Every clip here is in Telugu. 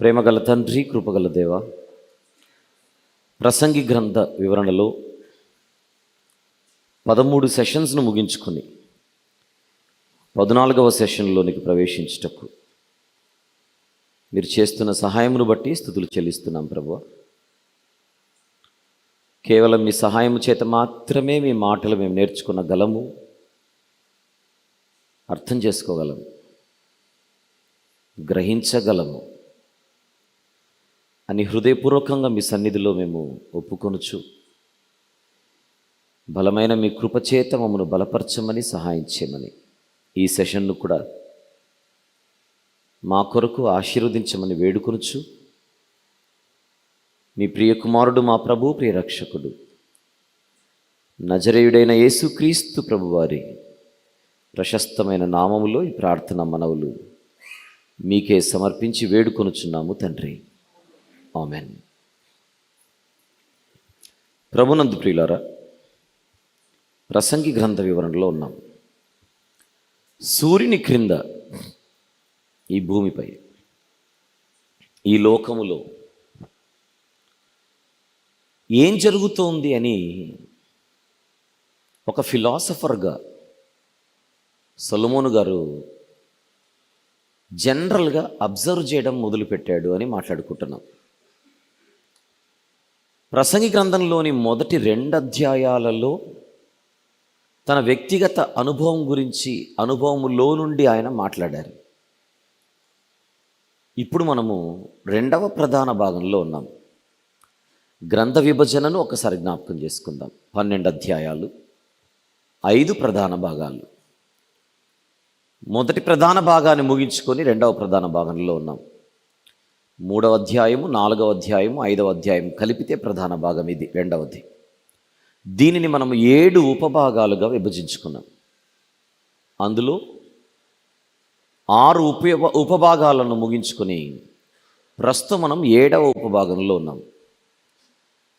ప్రేమగల తండ్రి, కృపగల దేవ, ప్రసంగి గ్రంథ వివరణలో 13 సెషన్స్ను ముగించుకొని 14వ సెషన్లోనికి ప్రవేశించుటకు మీరు చేస్తున్న సహాయమును బట్టి స్తుతులు చెల్లిస్తున్నాం ప్రభువా. కేవలం మీ సహాయము చేత మాత్రమే మీ మాటలు మేము నేర్చుకునగలము, అర్థం చేసుకోగలము, గ్రహించగలము అని హృదయపూర్వకంగా మీ సన్నిధిలో మేము ఒప్పుకొనుచు, బలమైన మీ కృపచేత మమ్మను బలపరచమని సహాయం చేయమని, ఈ సెషన్ను కూడా మా కొరకు ఆశీర్వదించమని వేడుకొనుచు, మీ ప్రియ కుమారుడు, మా ప్రభు, ప్రియ రక్షకుడు, నజరేయుడైన యేసుక్రీస్తు ప్రభువారి ప్రశస్తమైన నామములో ఈ ప్రార్థన మనవులు మీకే సమర్పించి వేడుకొనుచున్నాము తండ్రి. ఆమెన్. ప్రభునందు ప్రియులారా, ప్రసంగి గ్రంథ వివరణలో ఉన్నాం. సూర్యుని క్రింద ఈ భూమిపై, ఈ లోకములో ఏం జరుగుతోంది అని ఒక ఫిలాసఫర్గా సొలొమోను గారు జనరల్గా అబ్జర్వ్ చేయడం మొదలుపెట్టాడు అని మాట్లాడుకుంటున్నాం. ప్రసంగి గ్రంథంలోని మొదటి 2 అధ్యాయాలలో తన వ్యక్తిగత అనుభవం గురించి, అనుభవములో నుండి ఆయన మాట్లాడారు. ఇప్పుడు మనము 2వ ప్రధాన భాగంలో ఉన్నాం. గ్రంథ విభజనను ఒకసారి జ్ఞాపకం చేసుకుందాం. 12 అధ్యాయాలు, 5 ప్రధాన భాగాలు. మొదటి ప్రధాన భాగాన్ని ముగించుకొని 2వ ప్రధాన భాగంలో ఉన్నాం. 3వ అధ్యాయము, 4వ అధ్యాయము, 5వ అధ్యాయం కలిపితే ప్రధాన భాగం ఇది 2వది. దీనిని మనం 7 ఉపభాగాలుగా విభజించుకున్నాం. అందులో 6 ఉపభాగాలను ముగించుకొని ప్రస్తుతం మనం 7వ ఉపభాగంలో ఉన్నాం.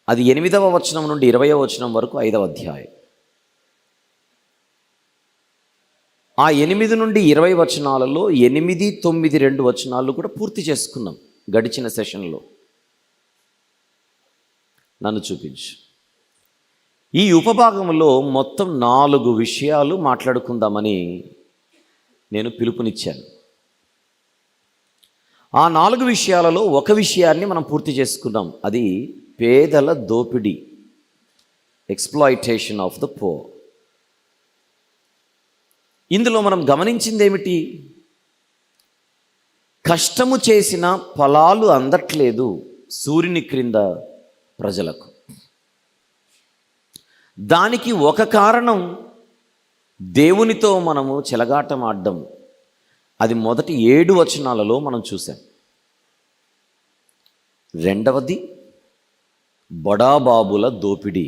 అది 8వ వచనం నుండి 20వ వచనం వరకు 5వ అధ్యాయం. ఆ 8 నుండి 20 వచనాలలో 8, 9, 2 వచనాలు కూడా పూర్తి చేసుకున్నాం గడిచిన సెషన్లో. నన్ను చూపించు. ఈ ఉపభాగంలో మొత్తం 4 విషయాలు మాట్లాడుకుందామని నేను పిలుపునిచ్చాను. ఆ 4 విషయాలలో ఒక విషయాన్ని మనం పూర్తి చేసుకున్నాం. అది పేదల దోపిడీ, ఎక్స్‌ప్లాయిటేషన్ ఆఫ్ ద పోర్. ఇందులో మనం గమనించింది ఏమిటి? కష్టము చేసిన ఫలాలు అందట్లేదు సూర్యుని క్రింద ప్రజలకు. దానికి ఒక కారణం దేవునితో మనము చెలగాటం ఆడడం. అది మొదటి 7 వచనాలలో మనం చూసాం. 2వది బడాబాబుల దోపిడీ.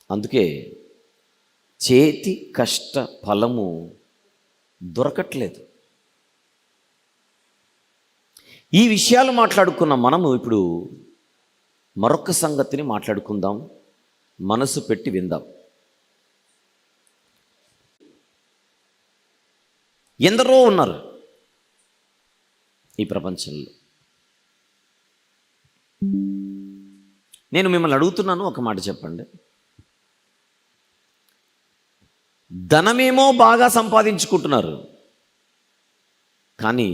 అందుకే చేతి కష్ట ఫలము దొరకట్లేదు. ఈ విషయాలు మాట్లాడుకున్న మనము ఇప్పుడు మరొక సంగతిని మాట్లాడుకుందాం. మనసు పెట్టి విందాం. ఎందరో ఉన్నారు ఈ ప్రపంచంలో. నేను మిమ్మల్ని అడుగుతున్నాను, ఒక మాట చెప్పండి. ధనమేమో బాగా సంపాదించుకుంటున్నారు, కానీ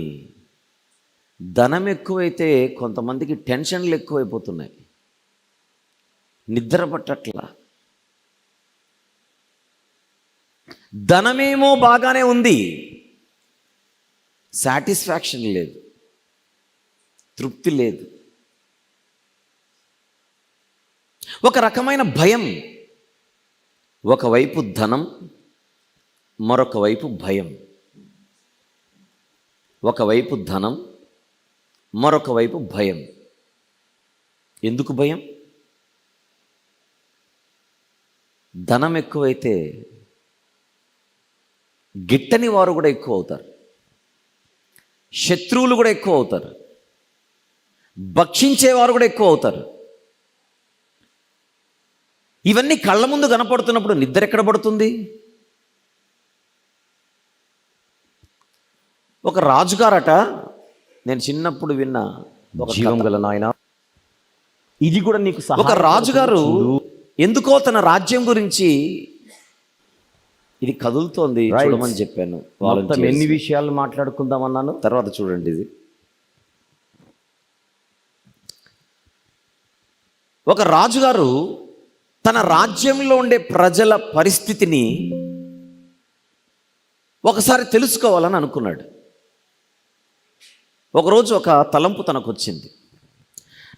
ధనం ఎక్కువైతే కొంతమందికి టెన్షన్లు ఎక్కువైపోతున్నాయి, నిద్ర పట్టట్లా. ధనమేమో బాగానే ఉంది, సాటిస్ఫాక్షన్ లేదు, తృప్తి లేదు. ఒక రకమైన భయం. ఒకవైపు ధనం, మరొక వైపు భయం. ఒకవైపు ధనం, మరొక వైపు భయం. ఎందుకు భయం? ధనం ఎక్కువైతే గిట్టని వారు కూడా ఎక్కువ అవుతారు, శత్రువులు కూడా ఎక్కువ అవుతారు, భక్షించేవారు కూడా ఎక్కువ అవుతారు. ఇవన్నీ కళ్ళ ముందు కనపడుతున్నప్పుడు నిద్ర ఎక్కడ పడుతుంది? ఒక రాజుగారట నేను చిన్నప్పుడు విన్న ఒక జీవం గల నాయన, ఇది కూడా నీకు ఒక రాజుగారు ఎందుకో తన రాజ్యం గురించి ఇది కదులుతోంది చూడమని చెప్పాను. మొత్తం ఎన్ని విషయాలు మాట్లాడుకుందాం అన్నాను. తర్వాత చూడండి, ఇది ఒక రాజుగారు తన రాజ్యంలో ఉండే ప్రజల పరిస్థితిని ఒకసారి తెలుసుకోవాలని అనుకున్నాడు. ఒకరోజు ఒక తలంపు తనకు వచ్చింది.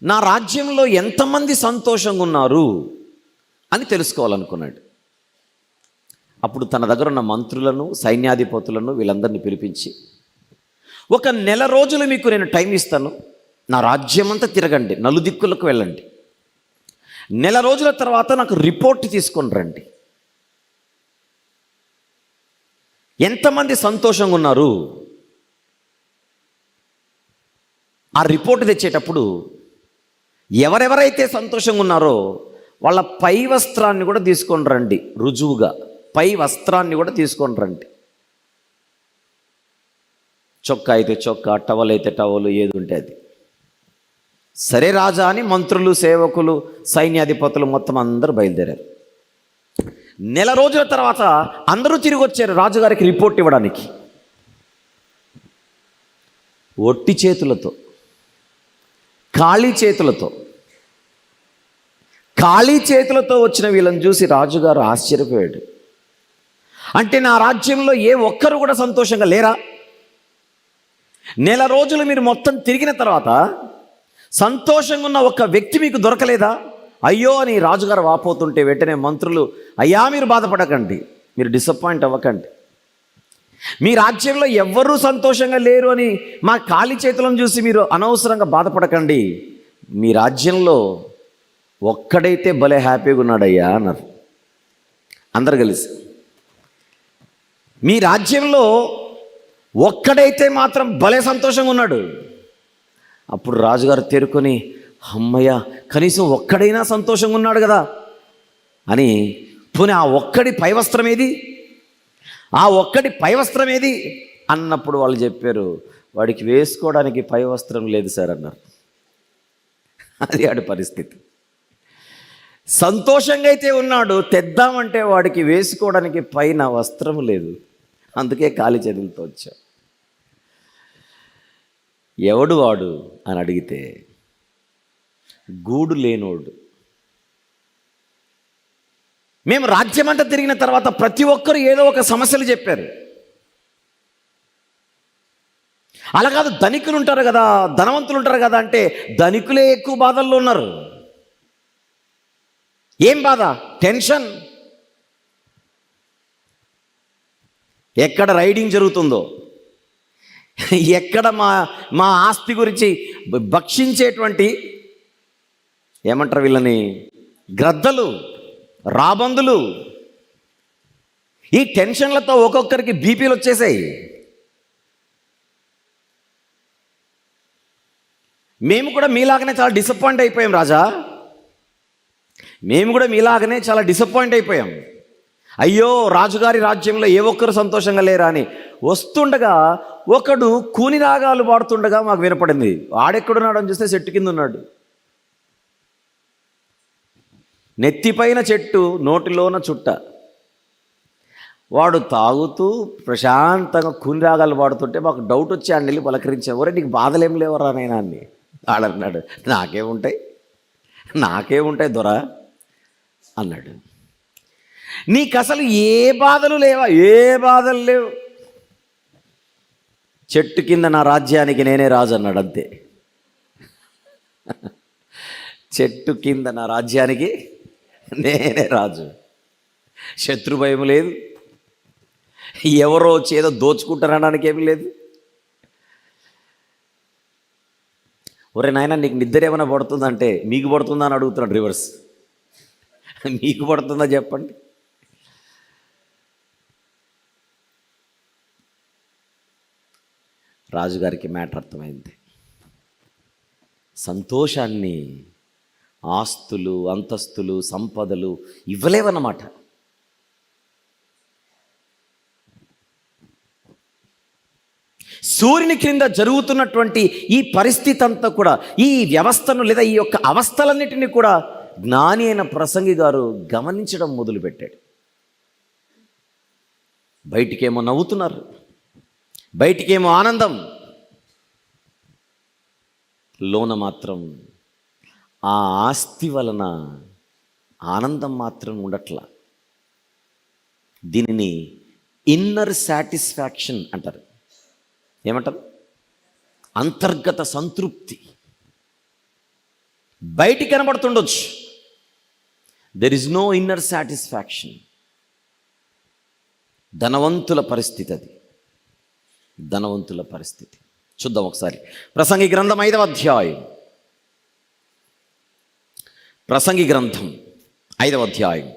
నా రాజ్యంలో ఎంతమంది సంతోషంగా ఉన్నారు అని తెలుసుకోవాలనుకున్నాడు. అప్పుడు తన దగ్గర ఉన్న మంత్రులను, సైన్యాధిపతులను, వీళ్ళందరినీ పిలిపించి, ఒక నెల రోజులు మీకు నేను టైం ఇస్తాను, నా రాజ్యమంతా తిరగండి, నలుదిక్కులకు వెళ్ళండి, నెల రోజుల తర్వాత నాకు రిపోర్ట్ తీసుకొని రండి, ఎంతమంది సంతోషంగా ఉన్నారు. ఆ రిపోర్ట్ తెచ్చేటప్పుడు ఎవరెవరైతే సంతోషంగా ఉన్నారో వాళ్ళ పై వస్త్రాన్ని కూడా తీసుకొని రండి, రుజువుగా పై వస్త్రాన్ని కూడా తీసుకొని రండి. చొక్కా అయితే చొక్కా, టవల్ అయితే టవలు, ఏది ఉంటే అది. సరే రాజా అని మంత్రులు, సేవకులు, సైన్యాధిపతులు మొత్తం అందరూ బయలుదేరారు. నెల రోజుల తర్వాత అందరూ తిరిగి వచ్చారు రాజుగారికి రిపోర్ట్ ఇవ్వడానికి. ఒట్టి చేతులతో, ఖాళీ చేతులతో వచ్చిన వీళ్ళని చూసి రాజుగారు ఆశ్చర్యపోయాడు. అంటే నా రాజ్యంలో ఏ ఒక్కరు కూడా సంతోషంగా లేరా? నెల రోజులు మీరు మొత్తం తిరిగిన తర్వాత సంతోషంగా ఉన్న ఒక వ్యక్తి మీకు దొరకలేదా? అయ్యో అని రాజుగారు వాపోతుంటే వెంటనే మంత్రులు, అయ్యా మీరు బాధపడకండి, మీరు డిసప్పాయింట్ అవ్వకండి, మీ రాజ్యంలో ఎవ్వరూ సంతోషంగా లేరు అని మా ఖాళీ చేతులను చూసి మీరు అనవసరంగా బాధపడకండి, మీ రాజ్యంలో ఒక్కడైతే భలే హ్యాపీగా ఉన్నాడయ్యా అన్నారు అందరు కలిసి. మీ రాజ్యంలో ఒక్కడైతే మాత్రం భలే సంతోషంగా ఉన్నాడు. అప్పుడు రాజుగారు తేరుకొని, అమ్మయ్య కనీసం ఒక్కడైనా సంతోషంగా ఉన్నాడు కదా అని, పోనీ ఆ ఒక్కడి పైవస్త్రం ఏది, ఆ ఒక్కడి పైవస్త్రం ఏది అన్నప్పుడు వాళ్ళు చెప్పారు, వాడికి వేసుకోవడానికి పైవస్త్రం లేదు సార్ అన్నారు. అది ఆడి పరిస్థితి. సంతోషంగా అయితే ఉన్నాడు, తెద్దామంటే వాడికి వేసుకోవడానికి పైన వస్త్రం లేదు, అందుకే ఖాళీ చేతులతో వచ్చా. ఎవడు వాడు అని అడిగితే గూడు లేనోడు. మేము రాజ్యమంతా తిరిగిన తర్వాత ప్రతి ఒక్కరు ఏదో ఒక సమస్యలు చెప్పారు. అలా కాదు, ధనికులు ఉంటారు కదా, ధనవంతులు ఉంటారు కదా అంటే ధనికులే ఎక్కువ బాధల్లో ఉన్నారు. ఏం బాధ? టెన్షన్. ఎక్కడ రైడింగ్ జరుగుతుందో, ఎక్కడ మా ఆస్తి గురించి భక్షించేటువంటి, ఏమంటారు వీళ్ళని, గ్రద్దలు, రాబందులు, ఈ టెన్షన్లతో ఒక్కొక్కరికి బీపీలు వచ్చేసాయి. మేము కూడా మీలాగనే చాలా డిసప్పాయింట్ అయిపోయాం రాజా, మేము కూడా మీలాగనే చాలా డిసప్పాయింట్ అయిపోయాం. అయ్యో రాజుగారి రాజ్యంలో ఏ ఒక్కరు సంతోషంగా లేరా అని వస్తుండగా ఒకడు కూని రాగాలు పాడుతుండగా మాకు వినపడింది. ఆడెక్కడున్నాడు అని చూస్తే చెట్టు కింద ఉన్నాడు. నెత్తిపైన చెట్టు, నోటిలోన చుట్ట. వాడు తాగుతూ ప్రశాంతంగా కూని రాగాలు పాడుతుంటే మాకు డౌట్ వచ్చి ఆయన వెళ్ళి పలకరించాం. ఒరే నీకు బాధలేం లేవరా నైనా అని. ఆడన్నాడు, నాకేముంటాయి దొరా అన్నాడు. నీకు అసలు ఏ బాధలు లేవా? ఏ బాధలు లేవు. చెట్టు కింద నా రాజ్యానికి నేనే రాజు అన్నాడు, అంతే. చెట్టు కింద నా రాజ్యానికి నేనే రాజు. శత్రు భయం లేదు, ఎవరో చేదో దోచుకుంటారనడానికి ఏమీ లేదు. ఒరే నాయన నీకు నిద్ర ఏమైనా పడుతుందంటే మీకు పడుతుందా అని అడుగుతున్నాడు రివర్స్. మీకు పడుతుందా చెప్పండి. రాజుగారికి మ్యాటర్ అర్థమైంది. సంతోషాన్ని ఆస్తులు, అంతస్తులు, సంపదలు ఇవ్వలేవన్నమాట. సూర్యుని క్రింద జరుగుతున్నటువంటి ఈ పరిస్థితి అంతా కూడా, ఈ వ్యవస్థను లేదా ఈ యొక్క అవస్థలన్నిటినీ కూడా జ్ఞాని అయిన ప్రసంగి గారు గమనించడం మొదలుపెట్టాడు. బయటికేమో నవ్వుతున్నారు, బయటికేమో ఆనందం, లోన మాత్రం ఆ ఆస్తి వలన ఆనందం మాత్రం ఉండట్లా. దీనిని ఇన్నర్ సాటిస్ఫాక్షన్ అంటారు. ఏమంటారు? అంతర్గత సంతృప్తి. బయటికి కనబడుతుండొచ్చు, there is no inner satisfaction. ధనవంతుల పరిస్థితి అది, ధనవంతుల పరిస్థితి. చూద్దాం ఒకసారి ప్రసంగి గ్రంథం 5వ అధ్యాయం. ప్రసంగి గ్రంథం 5వ అధ్యాయం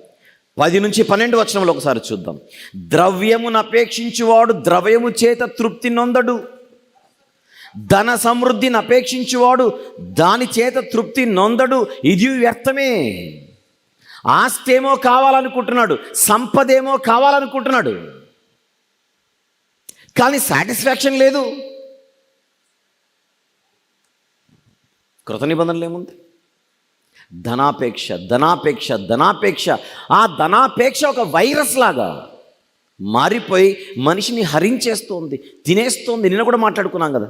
10 నుంచి 12 వచనంలో ఒకసారి చూద్దాం. ద్రవ్యమును అపేక్షించువాడు ద్రవ్యము చేత తృప్తి నొందడు, ధన సమృద్ధిని అపేక్షించువాడు దాని చేత తృప్తి నొందడు, ఇది వ్యర్థమే. ఆస్తి ఏమో కావాలనుకుంటున్నాడు, సంపదేమో కావాలనుకుంటున్నాడు, కానీ సాటిస్ఫాక్షన్ లేదు. కృత నిబంధనలు ఏముంది? ధనాపేక్ష, ధనాపేక్ష, ధనాపేక్ష. ఆ ధనాపేక్ష ఒక వైరస్ లాగా మారిపోయి మనిషిని హరించేస్తోంది, తినేస్తోంది. నిన్న కూడా మాట్లాడుకున్నాం కదా.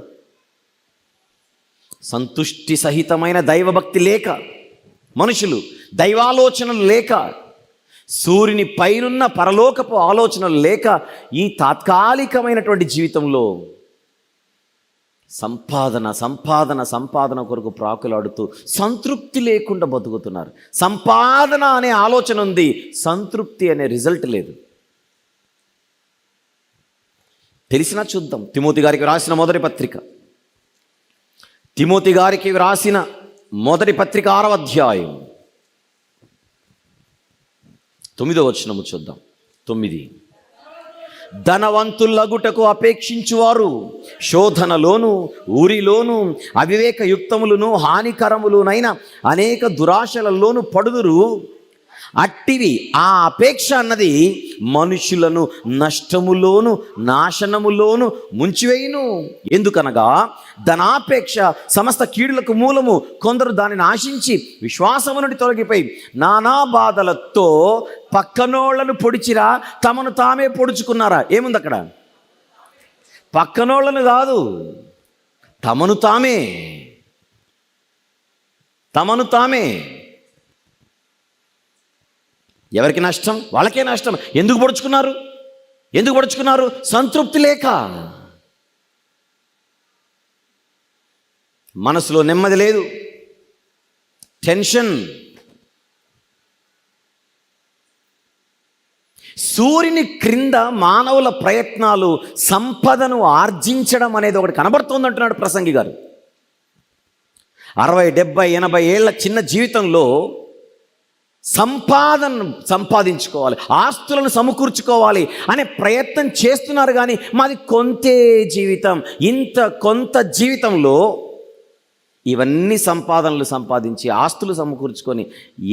సంతుష్టి సహితమైన దైవభక్తి లేక, మనుషులు దైవాలోచనలు లేక, సూర్యుని పైనున్న పరలోకపు ఆలోచనలు లేక, ఈ తాత్కాలికమైనటువంటి జీవితంలో సంపాదన సంపాదన సంపాదన కొరకు ప్రాకులాడుతూ సంతృప్తి లేకుండా బతుకుతున్నారు. సంపాదన అనే ఆలోచన ఉంది, సంతృప్తి అనే రిజల్ట్ లేదు. తెలిసినా చూద్దాం. తిమోతి గారికి రాసిన మొదటి పత్రిక, తిమోతి గారికి రాసిన మొదటి పత్రిక 6వ అధ్యాయం 9వ వచనము చూద్దాం. 9. ధనవంతులగుటకు అపేక్షించువారు శోధనలోను ఊరిలోను అవివేకయుక్తములను హానికరములునైన అనేక దురాశలలోను పడుదురు. అట్టివి, ఆ అపేక్ష అన్నది మనుషులను నష్టములోను నాశనములోను ముంచివేయును. ఎందుకనగా ధనాపేక్ష సమస్త కీడులకు మూలము. కొందరు దానిని ఆశించి విశ్వాసము నుండి తొలగిపోయి నానా బాధలతో పక్కనోళ్లను పొడిచిరా, తమను తామే పొడుచుకున్నారా. ఏముంది అక్కడ? పక్కనోళ్లను కాదు, తమను తామే, తమను తామే. ఎవరికి నష్టం? వాళ్ళకే నష్టం. ఎందుకు పొడుచుకున్నారు? ఎందుకు పొడుచుకున్నారు? సంతృప్తి లేక, మనసులో నెమ్మది లేదు, టెన్షన్. సూర్యుని క్రింద మానవుల ప్రయత్నాలు సంపదను ఆర్జించడం అనేది ఒకటి కనబడుతోంది అంటున్నాడు ప్రసంగి గారు. 60, 70, 80 ఏళ్ల చిన్న జీవితంలో సంపాదించుకోవాలి, ఆస్తులను సమకూర్చుకోవాలి అనే ప్రయత్నం చేస్తున్నారు. కానీ మాది కొంతే జీవితం. ఇంత కొంత జీవితంలో ఇవన్నీ సంపాదనలు సంపాదించి ఆస్తులు సమకూర్చుకొని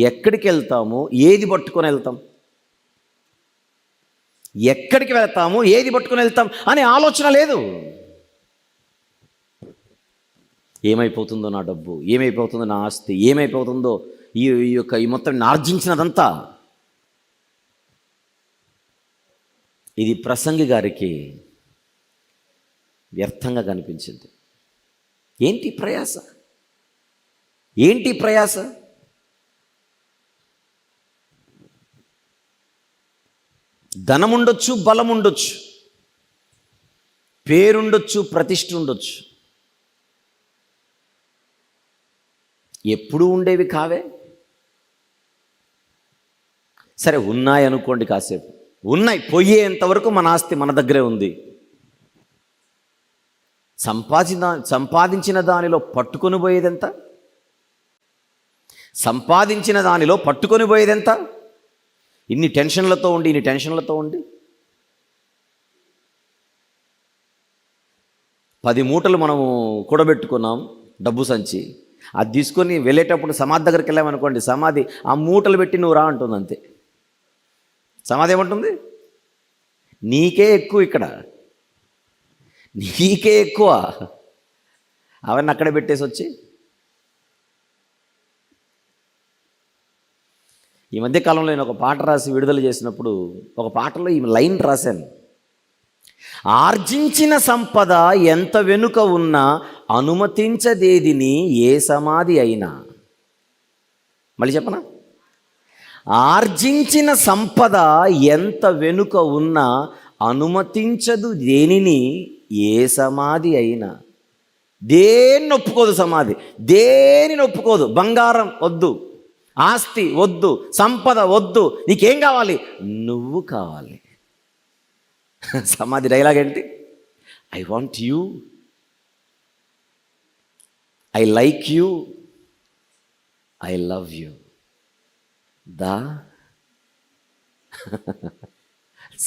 ఎక్కడికి వెళ్తాము? ఏది పట్టుకొని వెళ్తాం? ఎక్కడికి వెళ్తాము? ఏది పట్టుకొని వెళ్తాం అనే ఆలోచన లేదు. ఏమైపోతుందో నా డబ్బు, ఏమైపోతుందో నా ఆస్తి, ఏమైపోతుందో ఈ మొత్తం ఆర్జించినదంతా. ఇది ప్రసంగి గారికి వ్యర్థంగా కనిపించింది. ఏంటి ప్రయాస? ఏంటి ప్రయాస? ధనం ఉండొచ్చు, బలం ఉండొచ్చు, పేరుండొచ్చు, ప్రతిష్ఠ ఉండొచ్చు, ఎప్పుడూ ఉండేవి కావే. సరే ఉన్నాయి అనుకోండి, కాసేపు ఉన్నాయి, పోయేంతవరకు మన ఆస్తి మన దగ్గరే ఉంది. సంపాదించిన దానిలో పట్టుకొని పోయేదెంత? సంపాదించిన దానిలో పట్టుకొని పోయేదెంత? ఇన్ని టెన్షన్లతో ఉండి 10 మూటలు మనము కూడబెట్టుకున్నాం డబ్బు సంచి. అది తీసుకొని వెళ్ళేటప్పుడు సమాధి దగ్గరికి వెళ్ళామనుకోండి, సమాధి ఆ మూటలు పెట్టి నువ్వు రా అంటుంది. అంతే. సమాధి ఏమంటుంది? నీకే ఎక్కువ ఇక్కడ, నీకే ఎక్కువ. అవన్నీ అక్కడే పెట్టేసి వచ్చి ఈ మధ్య కాలంలో నేను ఒక పాట రాసి విడుదల చేసినప్పుడు ఒక పాటలో ఈ లైన్ రాశాను. ఆర్జించిన సంపద ఎంత వెనుక ఉన్నా అనుమతించదేదిని ఏ సమాధి అయినా. మళ్ళీ చెప్పనా? ఆర్జించిన సంపద ఎంత వెనుక ఉన్నా అనుమతించదు దేనిని ఏ సమాధి అయినా. దేన్ని ఒప్పుకోదు సమాధి, దేనిని ఒప్పుకోదు. బంగారం వద్దు, ఆస్తి వద్దు, సంపద వద్దు, నీకేం కావాలి? నువ్వు కావాలి. సమాధి డైలాగ్ ఏంటి? I want you, I like you, I love you. The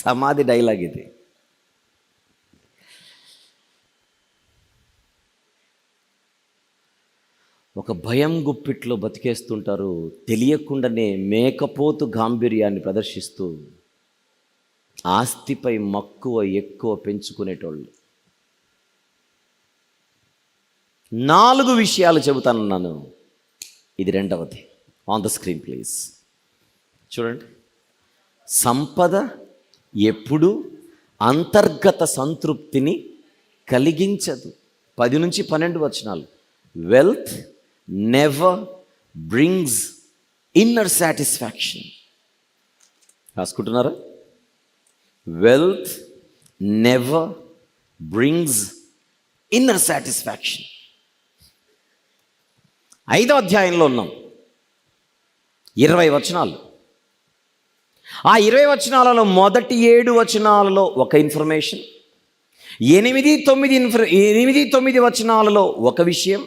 సమాధి డైలాగ్ ఇది. ఒక భయం గుప్పిట్లో బతికేస్తుంటారు, తెలియకుండానే మేకపోతు గాంభీర్యాన్ని ప్రదర్శిస్తూ ఆస్తిపై మక్కువ ఎక్కువ పెంచుకునేటోళ్ళు. 4 విషయాలు చెబుతానన్నాను, ఇది రెండవది. ఆన్ ద స్క్రీన్ ప్లీజ్ చూడండి. సంపద ఎప్పుడు అంతర్గత సంతృప్తిని కలిగించదు. 10 నుంచి 12 వచనాలు. Wealth never brings inner satisfaction. రాసుకుంటున్నారా? Wealth never brings inner satisfaction. 5వ అధ్యాయంలో ఉన్నాం, 20 వచనాలు. ఆ 20 వచనాలలో మొదటి 7 వచనాలలో ఒక ఇన్ఫర్మేషన్, 8-9 వచనాలలో ఒక విషయం,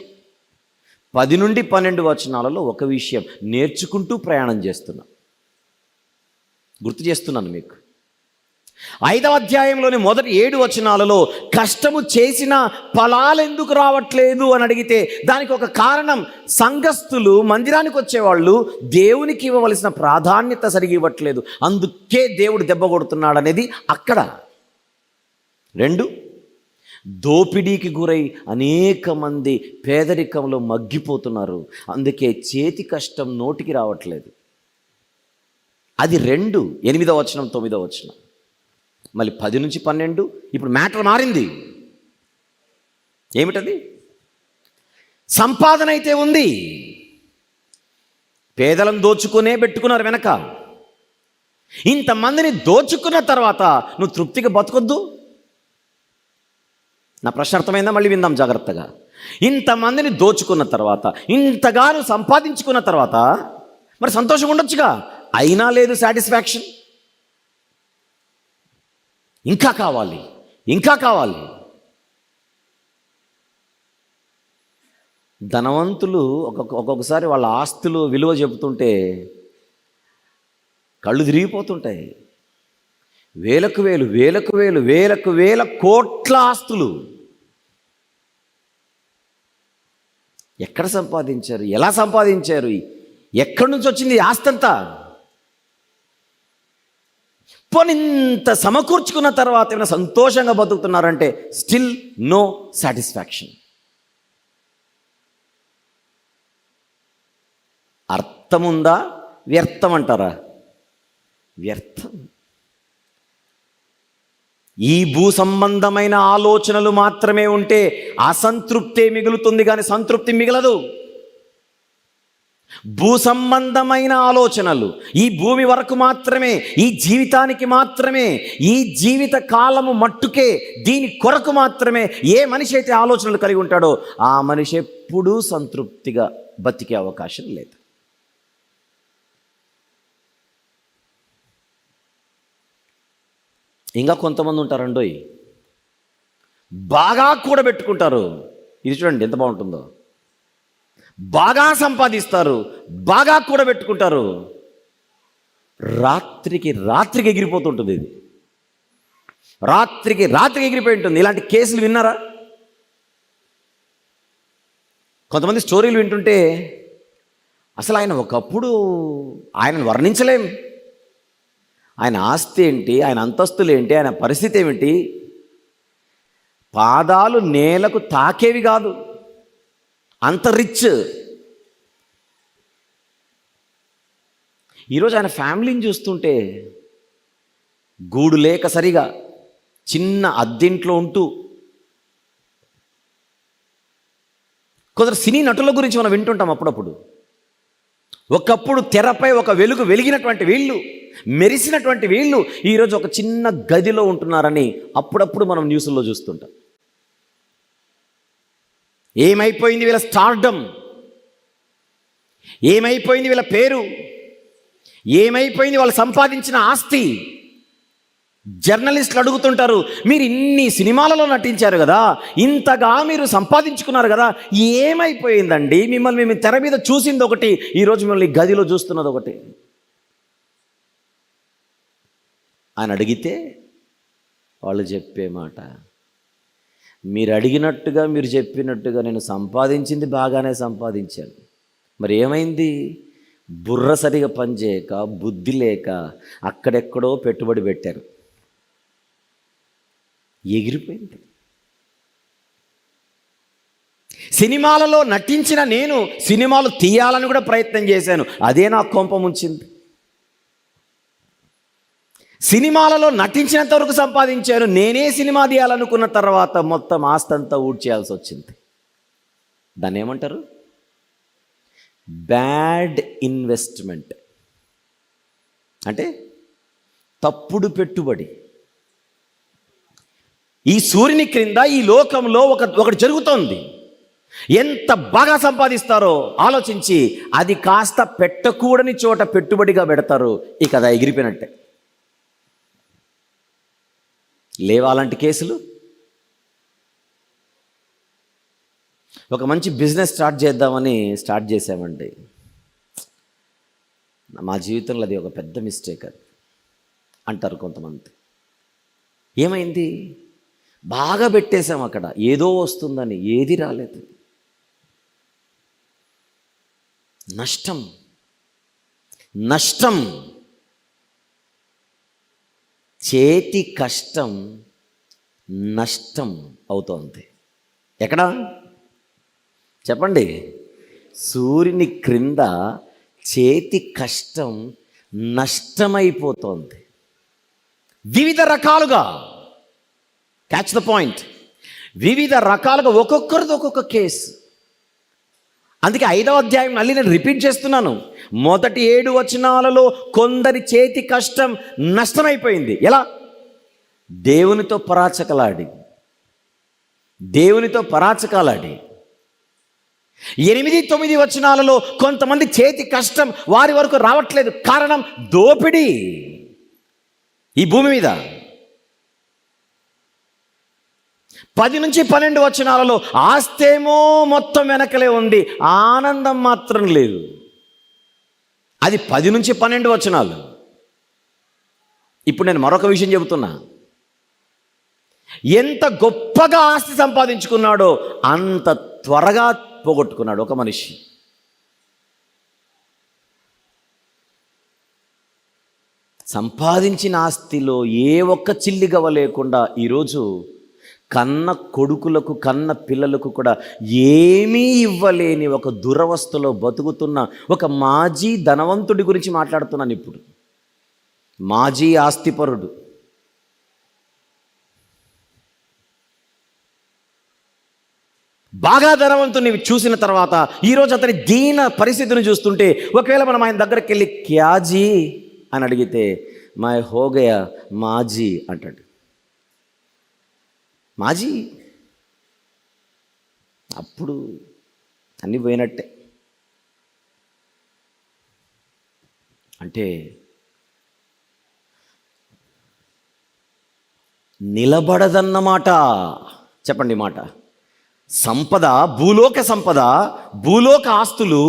10 నుండి 12 వచనాలలో ఒక విషయం. నేర్చుకుంటూ ప్రయాణం చేస్తున్నాం. గుర్తు చేస్తున్నాను మీకు. 5వ అధ్యాయంలోని మొదటి 7 వచనాలలో కష్టము చేసిన ఫలాలు ఎందుకు రావట్లేదు అని అడిగితే దానికి ఒక కారణం, సంఘస్థులు మందిరానికి వచ్చేవాళ్ళు దేవునికి ఇవ్వవలసిన ప్రాధాన్యత సరిగా ఇవ్వట్లేదు, అందుకే దేవుడు దెబ్బ కొడుతున్నాడు అనేది అక్కడ. 2, దోపిడీకి గురై అనేక మంది పేదరికంలో మగ్గిపోతున్నారు, అందుకే చేతి కష్టం నోటికి రావట్లేదు. అది 2, 8వ వచనం 9వ వచనం. మళ్ళీ 10 నుంచి 12 ఇప్పుడు మ్యాటర్ మారింది. ఏమిటది? సంపాదన అయితే ఉంది, పేదలను దోచుకునే పెట్టుకున్నారు వెనక. ఇంతమందిని దోచుకున్న తర్వాత నువ్వు తృప్తిగా బతకొద్దు. నా ప్రశ్న అర్థమైందా? మళ్ళీ విందాం జాగ్రత్తగా. ఇంతమందిని దోచుకున్న తర్వాత, ఇంతగాను సంపాదించుకున్న తర్వాత మరి సంతోషం ఉండొచ్చుగా, అయినా లేదు సాటిస్ఫాక్షన్. ఇంకా కావాలి, ఇంకా కావాలి. ధనవంతులు ఒక్కొక్కసారి వాళ్ళ ఆస్తులు విలువ చెబుతుంటే కళ్ళు తిరిగిపోతుంటాయి. వేలకు వేల కోట్ల ఆస్తులు ఎక్కడ సంపాదించారు? ఎలా సంపాదించారు? ఎక్కడి నుంచి వచ్చింది ఆస్తి అంతా? ఇంత సమకూర్చుకున్న తర్వాత ఏమైనా సంతోషంగా బతుకుతున్నారంటే స్టిల్ నో సాటిస్ఫాక్షన్. అర్థముందా? వ్యర్థం అంటారా? వ్యర్థం. ఈ భూ సంబంధమైన ఆలోచనలు మాత్రమే ఉంటే అసంతృప్తే మిగులుతుంది, కానీ సంతృప్తి మిగలదు. భూ సంబంధమైన ఆలోచనలు ఈ భూమి వరకు మాత్రమే, ఈ జీవితానికి మాత్రమే, ఈ జీవిత కాలము మట్టుకే, దీని కొరకు మాత్రమే ఏ మనిషి అయితే ఆలోచనలు కలిగి ఉంటాడో ఆ మనిషి ఎప్పుడూ సంతృప్తిగా బతికే అవకాశం లేదు. ఇంకా కొంతమంది ఉంటారండోయ్, బాగా కూడబెట్టుకుంటారు. ఇది చూడండి ఎంత బాగుంటుందో. బాగా సంపాదిస్తారు, బాగా కూడబెట్టుకుంటారు, రాత్రికి ఎగిరిపోతుంటుంది. ఇది రాత్రికి ఎగిరిపోయి ఉంటుంది. ఇలాంటి కేసులు విన్నారా? కొంతమంది స్టోరీలు వింటుంటే అసలు ఆయన ఒకప్పుడు ఆయనను వర్ణించలేం. ఆయన ఆస్తి ఏంటి, ఆయన అంతస్తులు ఏంటి, ఆయన పరిస్థితి ఏమిటి, పాదాలు నేలకు తాకేవి కాదు, అంత రిచ్. ఈరోజు ఆయన ఫ్యామిలీని చూస్తుంటే గూడు లేక సరిగా చిన్న అద్దెంట్లో ఉంటూ, కొందరు సినీ నటుల గురించి మనం వింటుంటాం అప్పుడప్పుడు. ఒకప్పుడు తెరపై ఒక వెలుగు వెలిగినటువంటి వీళ్ళు, మెరిసినటువంటి వీళ్ళు ఈరోజు ఒక చిన్న గదిలో ఉంటున్నారని అప్పుడప్పుడు మనం న్యూస్లో చూస్తుంటాం. ఏమైపోయింది వీళ్ళ స్టార్డమ్, ఏమైపోయింది వీళ్ళ పేరు, ఏమైపోయింది వాళ్ళు సంపాదించిన ఆస్తి. జర్నలిస్టులు అడుగుతుంటారు, మీరు ఇన్ని సినిమాలలో నటించారు కదా, ఇంతగా మీరు సంపాదించుకున్నారు కదా, ఏమైపోయిందండి? మిమ్మల్ని మేము తెర మీద చూసింది ఒకటి, ఈరోజు మిమ్మల్ని గదిలో చూస్తున్నది ఒకటి. ఆయన అడిగితే వాళ్ళు చెప్పే మాట, మీరు అడిగినట్టుగా మీరు చెప్పినట్టుగా నేను సంపాదించింది బాగానే సంపాదించాను, మరి ఏమైంది? బుర్ర సరిగా పనిచేయక, బుద్ధి లేక అక్కడెక్కడో పెట్టుబడి పెట్టారు, ఎగిరిపోయింది. సినిమాలలో నటించిన నేను సినిమాలు తీయాలని కూడా ప్రయత్నం చేశాను, అదే నాకు కొంప ముంచింది. సినిమాలలో నటించినంత వరకు సంపాదించాను, నేనే సినిమా తీయాలనుకున్న తర్వాత మొత్తం ఆస్తంతా ఊడ్చేయాల్సి వచ్చింది. దాన్ని ఏమంటారు? బ్యాడ్ ఇన్వెస్ట్మెంట్, అంటే తప్పుడు పెట్టుబడి. ఈ సూర్యుని క్రింద ఈ లోకంలో ఒకటి జరుగుతోంది. ఎంత బాగా సంపాదిస్తారో ఆలోచించి అది కాస్త పెట్టకూడని చోట పెట్టుబడిగా పెడతారు, ఇక అది ఎగిరిపోయినట్టే. లేవా అలాంటి కేసులు? ఒక మంచి బిజినెస్ స్టార్ట్ చేద్దామని స్టార్ట్ చేసామండి. మా జీవితంలో అది ఒక పెద్ద మిస్టేక్ అది అంటారు కొంతమంది. ఏమైంది? బాగా పెట్టేశాం అక్కడ, ఏదో వస్తుందని, ఏది రాలేదు. నష్టం నష్టం, చేతి కష్టం నష్టం అవుతోంది. ఎక్కడ చెప్పండి? సూర్యుని క్రింద చేతి కష్టం నష్టమైపోతోంది వివిధ రకాలుగా. Catch the point. వివిధ రకాలుగా, ఒక్కొక్కరిది ఒక్కొక్క కేసు. అందుకే 5వ అధ్యాయం మళ్ళీ నేను రిపీట్ చేస్తున్నాను. మొదటి 7 వచనాలలో కొందరి చేతి కష్టం నష్టమైపోయింది. ఎలా? దేవునితో పరాచకలాడి 8-9 వచనాలలో కొంతమంది చేతి కష్టం వారి వరకు రావట్లేదు. కారణం దోపిడీ ఈ భూమి మీద. 10-12 వచనాలలో ఆస్తేమో మొత్తం వెనకలే ఉంది, ఆనందం మాత్రం లేదు. అది 10-12 వచనాలు. ఇప్పుడు నేను మరొక విషయం చెబుతున్నా. ఎంత గొప్పగా ఆస్తి సంపాదించుకున్నాడో అంత త్వరగా పోగొట్టుకున్నాడు ఒక మనిషి. సంపాదించిన ఆస్తిలో ఏ ఒక్క చిల్లిగవ లేకుండా ఈరోజు కన్న కొడుకులకు, కన్న పిల్లలకు కూడా ఏమీ ఇవ్వలేని ఒక దురవస్థలో బతుకుతున్న ఒక మాజీ ధనవంతుడి గురించి మాట్లాడుతున్నాను ఇప్పుడు. మాజీ ఆస్తిపరుడు. బాగా ధనవంతుని చూసిన తర్వాత ఈరోజు అతని దీన పరిస్థితిని చూస్తుంటే, ఒకవేళ మనం ఆయన దగ్గరికి వెళ్ళి క్యాజీ అని అడిగితే మై హోగయా మాజీ అంటాడు. మాజీ అప్పుడు అన్నీ పోయినట్టే. అంటే నిలబడదన్నమాట. చెప్పండి మాట. సంపద, భూలోక సంపద, భూలోక ఆస్తులు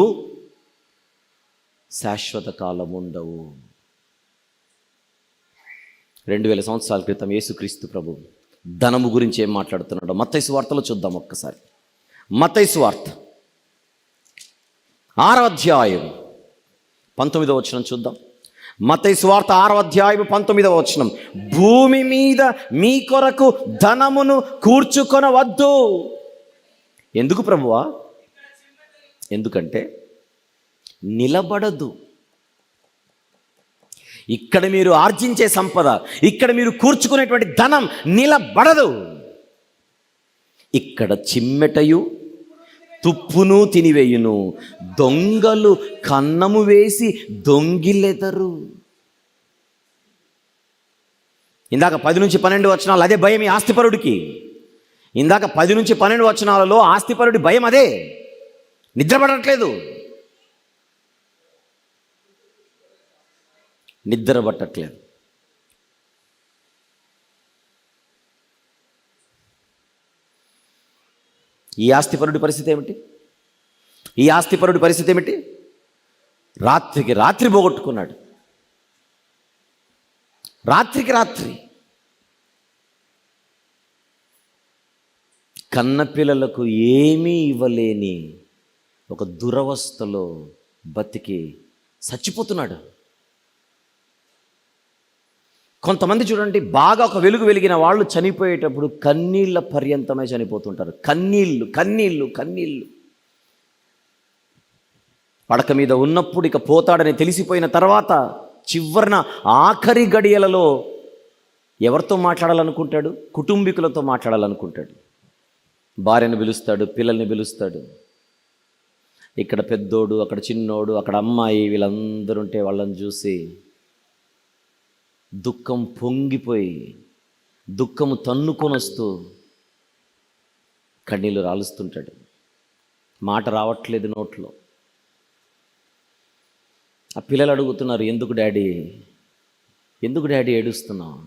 శాశ్వత కాలం ఉండవు. 2000 సంవత్సరాల క్రితం యేసుక్రీస్తు ప్రభు ధనము గురించి ఏం మాట్లాడుతున్నాడో మత్తయి సువార్తలో చూద్దాం ఒక్కసారి. మత్తయి సువార్త 6వ అధ్యాయం 19వ వచనం చూద్దాం. మత్తయి సువార్త 6వ అధ్యాయం 19వ వచనం, భూమి మీద మీ కొరకు ధనమును కూర్చుకొనవద్దు. ఎందుకు ప్రభువా? ఎందుకంటే నిలబడదు. ఇక్కడ మీరు ఆర్జించే సంపద, ఇక్కడ మీరు కూర్చుకునేటువంటి ధనం నిలబడదు. ఇక్కడ చిమ్మెటయు తుప్పును తినివేయును, దొంగలు కన్నము వేసి దొంగిలెదరు. ఇందాక 10 నుంచి 12 వచనాలు అదే భయం ఈ ఆస్తిపరుడికి. ఇందాక 10 నుంచి 12 వచనాలలో ఆస్తిపరుడి భయం అదే. నిద్రపడట్లేదు, నిద్ర పట్టట్లేదు. ఈ ఆస్తిపరుడి పరిస్థితి ఏమిటి? ఈ ఆస్తిపరుడి పరిస్థితి ఏమిటి? రాత్రికి రాత్రి పోగొట్టుకున్నాడు. రాత్రికి రాత్రి కన్నపిల్లలకు ఏమీ ఇవ్వలేని ఒక దురవస్థలో బతికి చచ్చిపోతున్నాడు. కొంతమంది చూడండి, బాగా ఒక వెలుగు వెలిగిన వాళ్ళు చనిపోయేటప్పుడు కన్నీళ్ళ పర్యంతమై చనిపోతుంటారు. కన్నీళ్ళు కన్నీళ్ళు కన్నీళ్ళు. పడక మీద ఉన్నప్పుడు ఇక పోతాడని తెలిసిపోయిన తర్వాత చివరిన ఆఖరి గడియలలో ఎవరితో మాట్లాడాలనుకుంటాడు? కుటుంబీకులతో మాట్లాడాలనుకుంటాడు. భార్యను పిలుస్తాడు, పిల్లల్ని పిలుస్తాడు. ఇక్కడ పెద్దోడు, అక్కడ చిన్నోడు, అక్కడ అమ్మాయి, వీళ్ళందరూ ఉంటే వాళ్ళని చూసి దుఃఖం పొంగిపోయి, దుఃఖము తన్నుకొని వస్తూ కన్నీళ్ళు రాలుస్తుంటాడు. మాట రావట్లేదు నోట్లో. ఆ పిల్లలు అడుగుతున్నారు, ఎందుకు డాడీ ఏడుస్తున్నావు?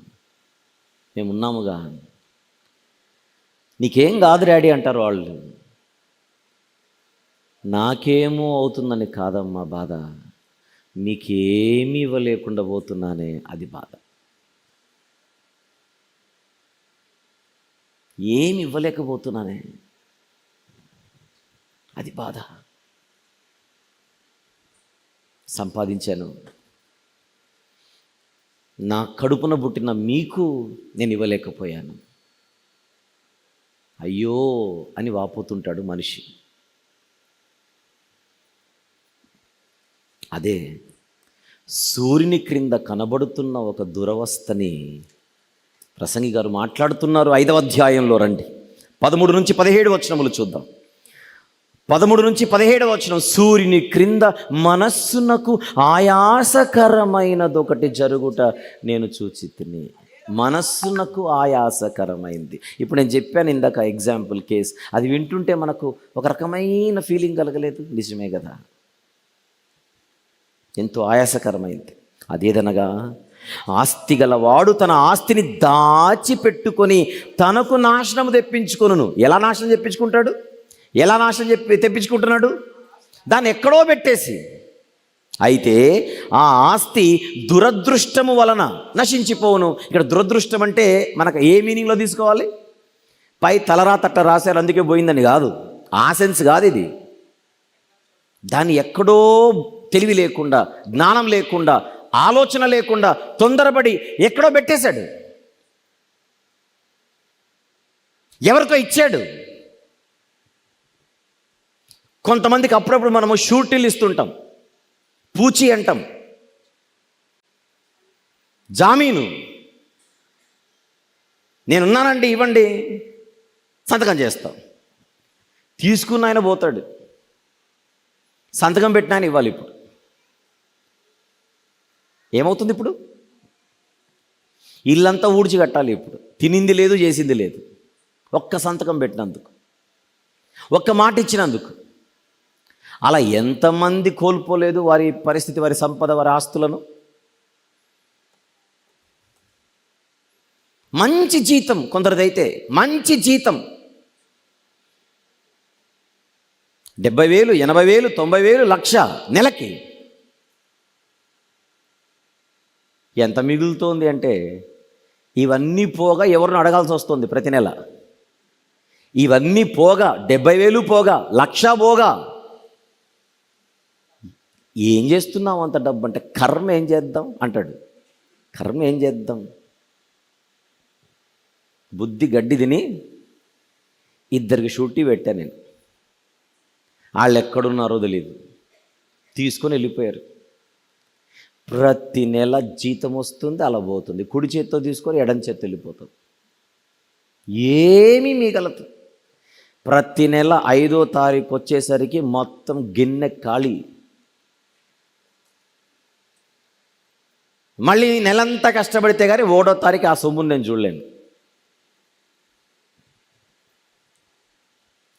మేము ఉన్నాముగా. నీకేం కాదు డాడీ అంటారు వాళ్ళు. నాకేమో అవుతుందని కాదమ్మా బాధ, నీకేమీ ఇవ్వలేకుండా పోతున్నానే, అది బాధ. ఏమి ఇవ్వలేకపోతున్నానే, అది బాధ. సంపాదించాను, నా కడుపున పుట్టిన మీకు నేను ఇవ్వలేకపోయాను, అయ్యో అని వాపోతుంటాడు మనిషి. అదే సూర్యుని క్రింద కనబడుతున్న ఒక దురవస్థని ప్రసంగి గారు మాట్లాడుతున్నారు. 5వ అధ్యాయంలో రండి, 13 నుంచి 17 వచనములు చూద్దాం. 13 నుంచి 17 వచనం, సూర్యుని క్రింద మనస్సునకు ఆయాసకరమైనదొకటి జరుగుట నేను చూచితిని. మనస్సునకు ఆయాసకరమైంది. ఇప్పుడు నేను చెప్పాను ఇందాక ఎగ్జాంపుల్ కేస్, అది వింటుంటే మనకు ఒక రకమైన ఫీలింగ్ కలగలేదు? నిజమే కదా, ఎంతో ఆయాసకరమైంది. అదేదనగా, ఆస్తి గలవాడు తన ఆస్తిని దాచిపెట్టుకొని తనకు నాశనం తెప్పించుకొనును. ఎలా నాశనం తెప్పించుకుంటాడు? ఎలా నాశనం తెప్పించుకుంటున్నాడు? దాన్ని ఎక్కడో పెట్టేసి. అయితే ఆ ఆస్తి దురదృష్టము వలన నశించిపోవును. ఇక్కడ దురదృష్టం అంటే మనకు ఏ మీనింగ్లో తీసుకోవాలి? పై తలరా తట్ట రాశారు అందుకే పోయిందని కాదు, ఆ సెన్స్ కాదు ఇది. దాన్ని ఎక్కడో తెలివి లేకుండా, జ్ఞానం లేకుండా, ఆలోచన లేకుండా తొందరపడి ఎక్కడో పెట్టేశాడు. ఎవరికో ఇచ్చాడు. కొంతమందికి అప్పుడప్పుడు మనము షూరిటీలు ఇస్తుంటాం, పూచి అంటాం, జామీను. నేనున్నానండి ఇవ్వండి, సంతకం చేస్తాం. తీసుకున్న ఆయన పోతాడు, సంతకం పెట్టిన ఆయన ఇవ్వాలి. ఇప్పుడు ఏమవుతుంది? ఇప్పుడు ఇల్లంతా ఊడ్చి కట్టాలి. ఇప్పుడు తినింది లేదు, చేసింది లేదు. ఒక్క సంతకం పెట్టినందుకు, ఒక్క మాట ఇచ్చినందుకు. అలా ఎంతమంది కోల్పోలేదు వారి పరిస్థితి, వారి సంపద, వారి ఆస్తులను. మంచి జీతం కొందరిదైతే, మంచి జీతం 70,000, 80,000, 90,000, 1,00,000 నెలకి. ఎంత మిగులుతోంది అంటే, ఇవన్నీ పోగా ఎవరిని అడగాల్సి వస్తుంది ప్రతి నెల. ఇవన్నీ పోగా 70,000 పోగా, 1,00,000 పోగా ఏం చేస్తున్నావు అంత డబ్బు అంటే, కర్మ ఏం చేద్దాం అంటాడు. కర్మ ఏం చేద్దాం, బుద్ధి గడ్డి తిని ఇద్దరికి షూటీ పెట్టా నేను. వాళ్ళు ఎక్కడున్నారో తెలియదు, తీసుకొని వెళ్ళిపోయారు. ప్రతి నెల జీతం వస్తుంది, అలా పోతుంది. కుడి చేత్తో తీసుకొని ఎడం చేత్తో వెళ్ళిపోతుంది. ఏమీ మిగలదు. ప్రతి నెల 5వ తారీఖు వచ్చేసరికి మొత్తం గిన్నె ఖాళీ. మళ్ళీ నెలంతా కష్టపడితే కానీ 1వ తారీఖు ఆ సొమ్ముని నేను చూడలేను.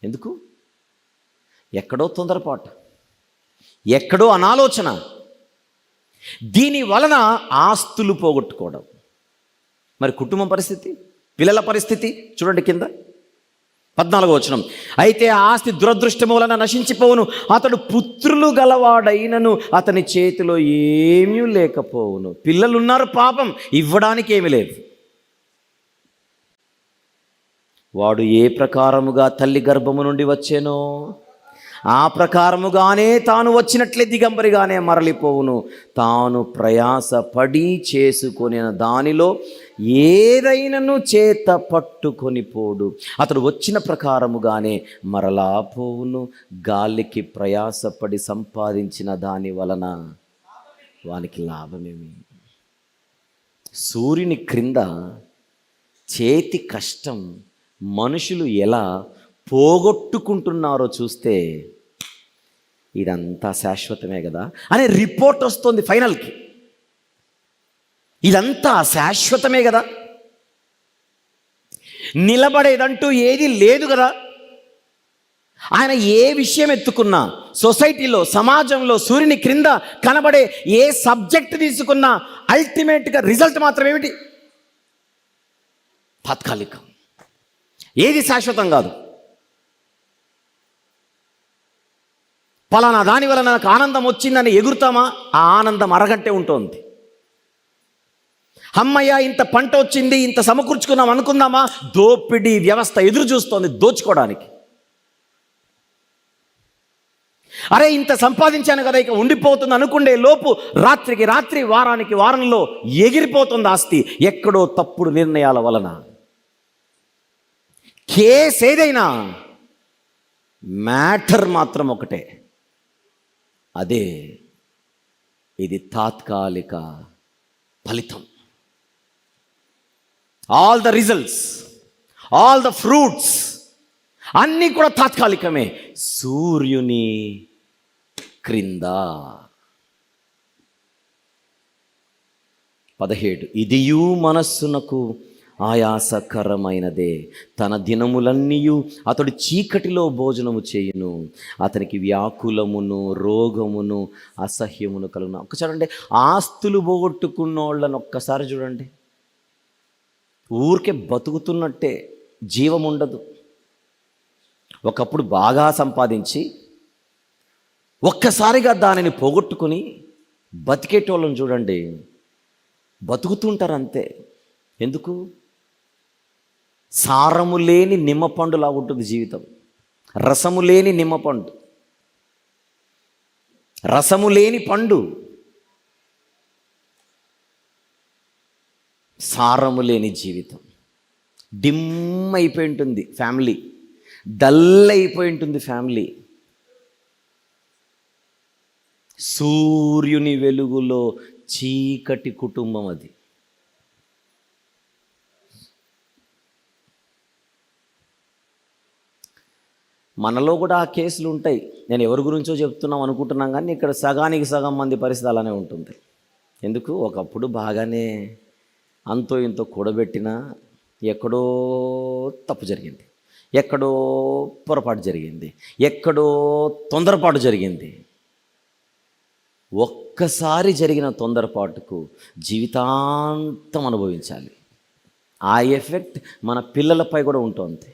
ఎందుకు? ఎక్కడో తొందరపాటు, ఎక్కడో అనాలోచన. దీని వలన ఆస్తులు పోగొట్టుకోవడం. మరి కుటుంబం పరిస్థితి, పిల్లల పరిస్థితి చూడండి కింద 14వ వచనం. అయితే ఆ ఆస్తి దురదృష్టము వలన నశించిపోవును, అతడు పుత్రులు గలవాడైనను అతని చేతిలో ఏమీ లేకపోవును. పిల్లలున్నారు, పాపం ఇవ్వడానికి ఏమీ లేదు. వాడు ఏ ప్రకారముగా తల్లి గర్భము నుండి వచ్చేనో ఆ ప్రకారముగానే తాను వచ్చినట్లే దిగంబరిగానే మరలిపోవును. తాను ప్రయాసపడి చేసుకొనిన దానిలో ఏదైనను చేత పట్టుకొని పోడు. అతడు వచ్చిన ప్రకారముగానే మరలా పోవును. గాలికి ప్రయాసపడి సంపాదించిన దాని వలన వానికి లాభమేమి? సూర్యుని క్రింద చేతి కష్టం మనుషులు ఎలా పోగొట్టుకుంటున్నారో చూస్తే ఇదంతా శాశ్వతమే కదా అనే రిపోర్ట్ వస్తుంది ఫైనల్కి. ఇదంతా శాశ్వతమే కదా, నిలబడేదంటూ ఏది లేదు కదా. ఆయన ఏ విషయం ఎత్తుకున్నా, సొసైటీలో, సమాజంలో, సూర్యుని క్రింద కనబడే ఏ సబ్జెక్ట్ తీసుకున్నా అల్టిమేట్గా రిజల్ట్ మాత్రం ఏమిటి? తాత్కాలికం. ఏది శాశ్వతం కాదు. పలానా దాని వల్ల నాకు ఆనందం వచ్చిందని ఎగురుతామా? ఆ ఆనందం అరగంటే ఉంటుంది. అమ్మయ్య ఇంత పంట వచ్చింది, ఇంత సమకూర్చుకున్నాం అనుకుందామా? దోపిడీ వ్యవస్థ ఎదురు చూస్తోంది దోచుకోవడానికి. అరే ఇంత సంపాదించాను కదా ఇక ఉండిపోతుంది అనుకుండే లోపు రాత్రికి రాత్రి, వారానికి వారంలో ఎగిరిపోతుంది ఆస్తి ఎక్కడో తప్పుడు నిర్ణయాల వలన. కేస్ ఏదైనా మ్యాటర్ మాత్రం ఒకటే, అదే ఇది తాత్కాలిక ఫలితం. All the results, all the fruits అన్నీ కూడా తాత్కాలికమే. సూర్యుని క్రింద 17 ఇదియు మనస్సునకు ఆయాసకరమైనదే, తన దినములన్నీయు అతడు చీకటిలో భోజనము చేయును, అతనికి వ్యాకులమును రోగమును అసహ్యమును కలుగును. ఒక్కసారి అంటే ఆస్తులు పోగొట్టుకున్న వాళ్ళని ఒక్కసారి చూడండి, ఊరికే బతుకుతున్నట్టే, జీవం ఉండదు. ఒకప్పుడు బాగా సంపాదించి ఒక్కసారిగా దానిని పోగొట్టుకుని బతికేటోళ్ళని చూడండి, బతుకుతుంటారు అంతే. ఎందుకు? సారము లేని నిమ్మపండులా ఉంటుంది జీవితం. రసము లేని నిమ్మపండు, రసము లేని పండు, సారము లేని జీవితం. డిమ్ అయిపోయి ఉంటుంది ఫ్యామిలీ, డల్ అయిపోయి ఉంటుంది ఫ్యామిలీ. సూర్యుని వెలుగులో చీకటి కుటుంబం అది. మనలో కూడా ఆ కేసులు ఉంటాయి. నేను ఎవరి గురించో చెప్తున్నాం అనుకుంటున్నాం, కానీ ఇక్కడ సగానికి సగం మంది పరిస్థితి అలానే ఉంటుంది. ఎందుకు? ఒకప్పుడు బాగానే అంతో ఇంతో కూడబెట్టినా ఎక్కడో తప్పు జరిగింది, ఎక్కడో పొరపాటు జరిగింది, ఎక్కడో తొందరపాటు జరిగింది. ఒక్కసారి జరిగిన తొందరపాటుకు జీవితాంతం అనుభవించాలి. ఆ ఎఫెక్ట్ మన పిల్లలపై కూడా ఉంటుంది,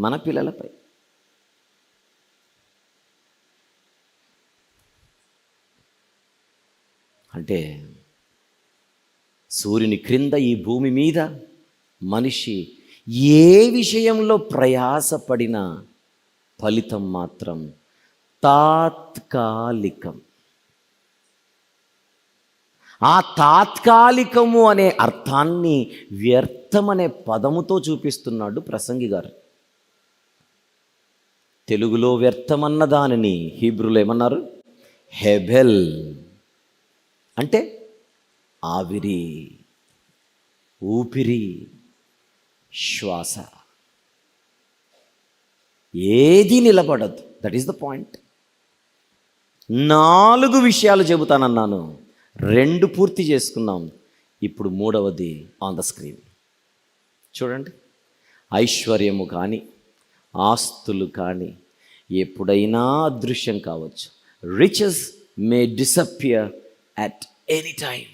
మన పిల్లలపై. అంటే సూర్యుని క్రింద ఈ భూమి మీద మనిషి ఏ విషయంలో ప్రయాసపడినా ఫలితం మాత్రం తాత్కాలికం. ఆ తాత్కాలికము అనే అర్థాన్ని వ్యర్థం అనే పదముతో చూపిస్తున్నాడు ప్రసంగి గారు. తెలుగులో వ్యర్థమన్న దానిని హీబ్రూలో ఏమన్నారు? హెబెల్. అంటే ఆవిరి, ఊపిరి, శ్వాస, ఏది నిలబడదు. That is the point. 4 విషయాలు చెబుతానన్నాను, 2 పూర్తి చేసుకున్నాం. ఇప్పుడు 3వది ఆన్ ద స్క్రీన్ చూడండి. ఐశ్వర్యము కానీ, ఆస్తులు కానీ ఎప్పుడైనా అదృశ్యం కావచ్చు. Riches May disappear at any time.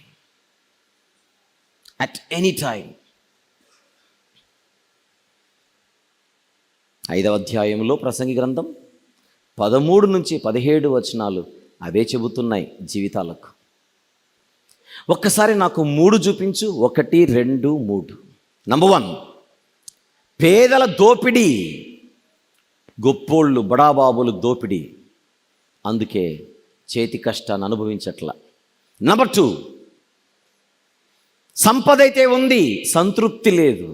At any time. 5వ అధ్యాయంలో ప్రసంగి గ్రంథం 13 నుంచి 17 వచనాలు అవే చెబుతున్నాయి జీవితాలకు. ఒక్కసారి నాకు 3 చూపించు. 1, 2, 3. నంబర్ 1, పేదల దోపిడీ. గొప్పోళ్ళు, బడాబాబులు దోపిడీ, అందుకే చేతి కష్టాన్ని అనుభవించట్లా. నంబర్ 2, సంపద అయితే ఉంది, సంతృప్తి లేదు.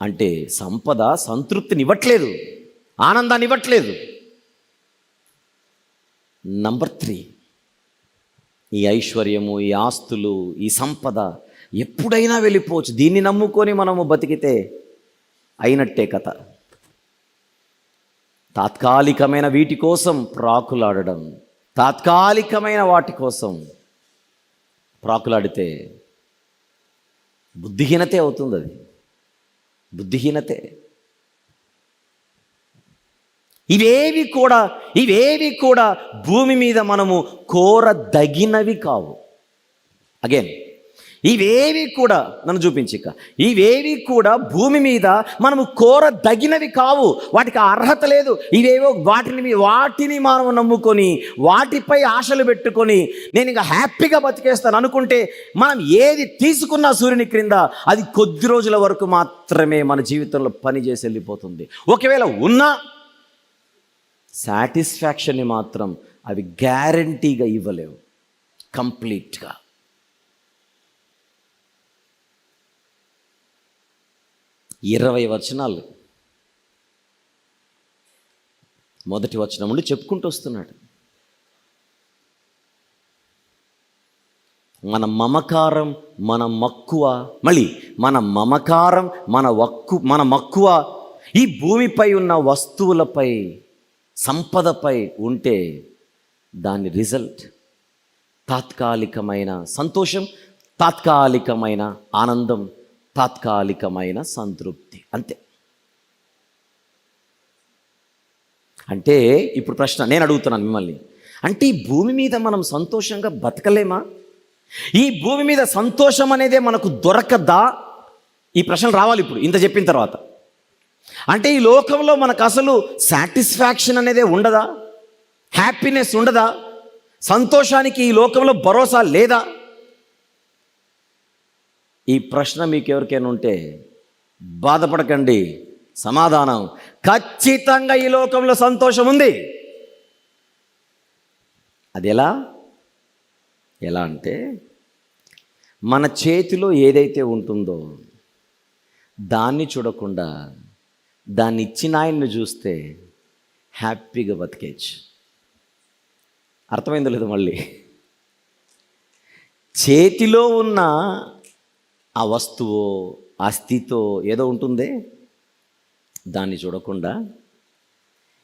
అంటే సంపద సంతృప్తిని ఇవ్వట్లేదు, ఆనందాన్ని ఇవ్వట్లేదు. నంబర్ 3, ఈ ఐశ్వర్యము, ఈ ఆస్తులు, ఈ సంపద ఎప్పుడైనా వెళ్ళిపోవచ్చు. దీన్ని నమ్ముకొని మనము బతికితే అయినట్టే కథ. తాత్కాలికమైన వీటి కోసం ప్రాకులాడడం, తాత్కాలికమైన వాటి కోసం ప్రాకులాడితే బుద్ధిహీనతే అవుతుంది. అది బుద్ధిహీనతే. ఇవేవి కూడా భూమి మీద మనము కోరదగినవి కావు. అగైన్, ఇవేవి కూడా నన్ను చూపించిక, ఇవేవి కూడా భూమి మీద మనము కోరదగినవి కావు. వాటికి అర్హత లేదు. ఇవేవో వాటిని మనం నమ్ముకొని, వాటిపై ఆశలు పెట్టుకొని నేను ఇంకా హ్యాపీగా బతికేస్తాను అనుకుంటే, మనం ఏది తీసుకున్నా సూర్యుని క్రింద అది కొద్ది రోజుల వరకు మాత్రమే మన జీవితంలో పనిచేసి వెళ్ళిపోతుంది. ఒకవేళ ఉన్నా సాటిస్ఫాక్షన్ని మాత్రం అవి గ్యారంటీగా ఇవ్వలేవు కంప్లీట్గా. ఇరవై వచనాలు, మొదటి వచనం నుండి చెప్పుకుంటూ వస్తున్నాడు. మన మమకారం, మన మక్కువ, మళ్ళీ మన మమకారం, మన మక్కువ ఈ భూమిపై ఉన్న వస్తువులపై, సంపదపై ఉంటే దాని రిజల్ట్ తాత్కాలికమైన సంతోషం, తాత్కాలికమైన ఆనందం, తాత్కాలికమైన సంతృప్తి, అంతే. అంటే ఇప్పుడు ప్రశ్న నేను అడుగుతున్నాను మిమ్మల్ని, అంటే ఈ భూమి మీద మనం సంతోషంగా బతకలేమా? ఈ భూమి మీద సంతోషం అనేదే మనకు దొరకదా? ఈ ప్రశ్నలు రావాలి ఇప్పుడు ఇంత చెప్పిన తర్వాత. అంటే ఈ లోకంలో మనకు అసలు సాటిస్ఫాక్షన్ అనేదే ఉండదా? హ్యాపీనెస్ ఉండదా? సంతోషానికి ఈ లోకంలో భరోసా లేదా? ఈ ప్రశ్న మీకు ఎవరికైనా ఉంటే బాధపడకండి, సమాధానం ఖచ్చితంగా ఈ లోకంలో సంతోషం ఉంది. అది ఎలా అంటే, మన చేతిలో ఏదైతే ఉంటుందో దాన్ని చూడకుండా దాన్ని ఇచ్చిన ఆయన్ని చూస్తే హ్యాపీగా బతికేయచ్చు. అర్థమైందో లేదో? మళ్ళీ చేతిలో ఉన్న ఆ వస్తువు, ఆ స్థితో ఏదో ఉంటుందే, దాన్ని చూడకుండా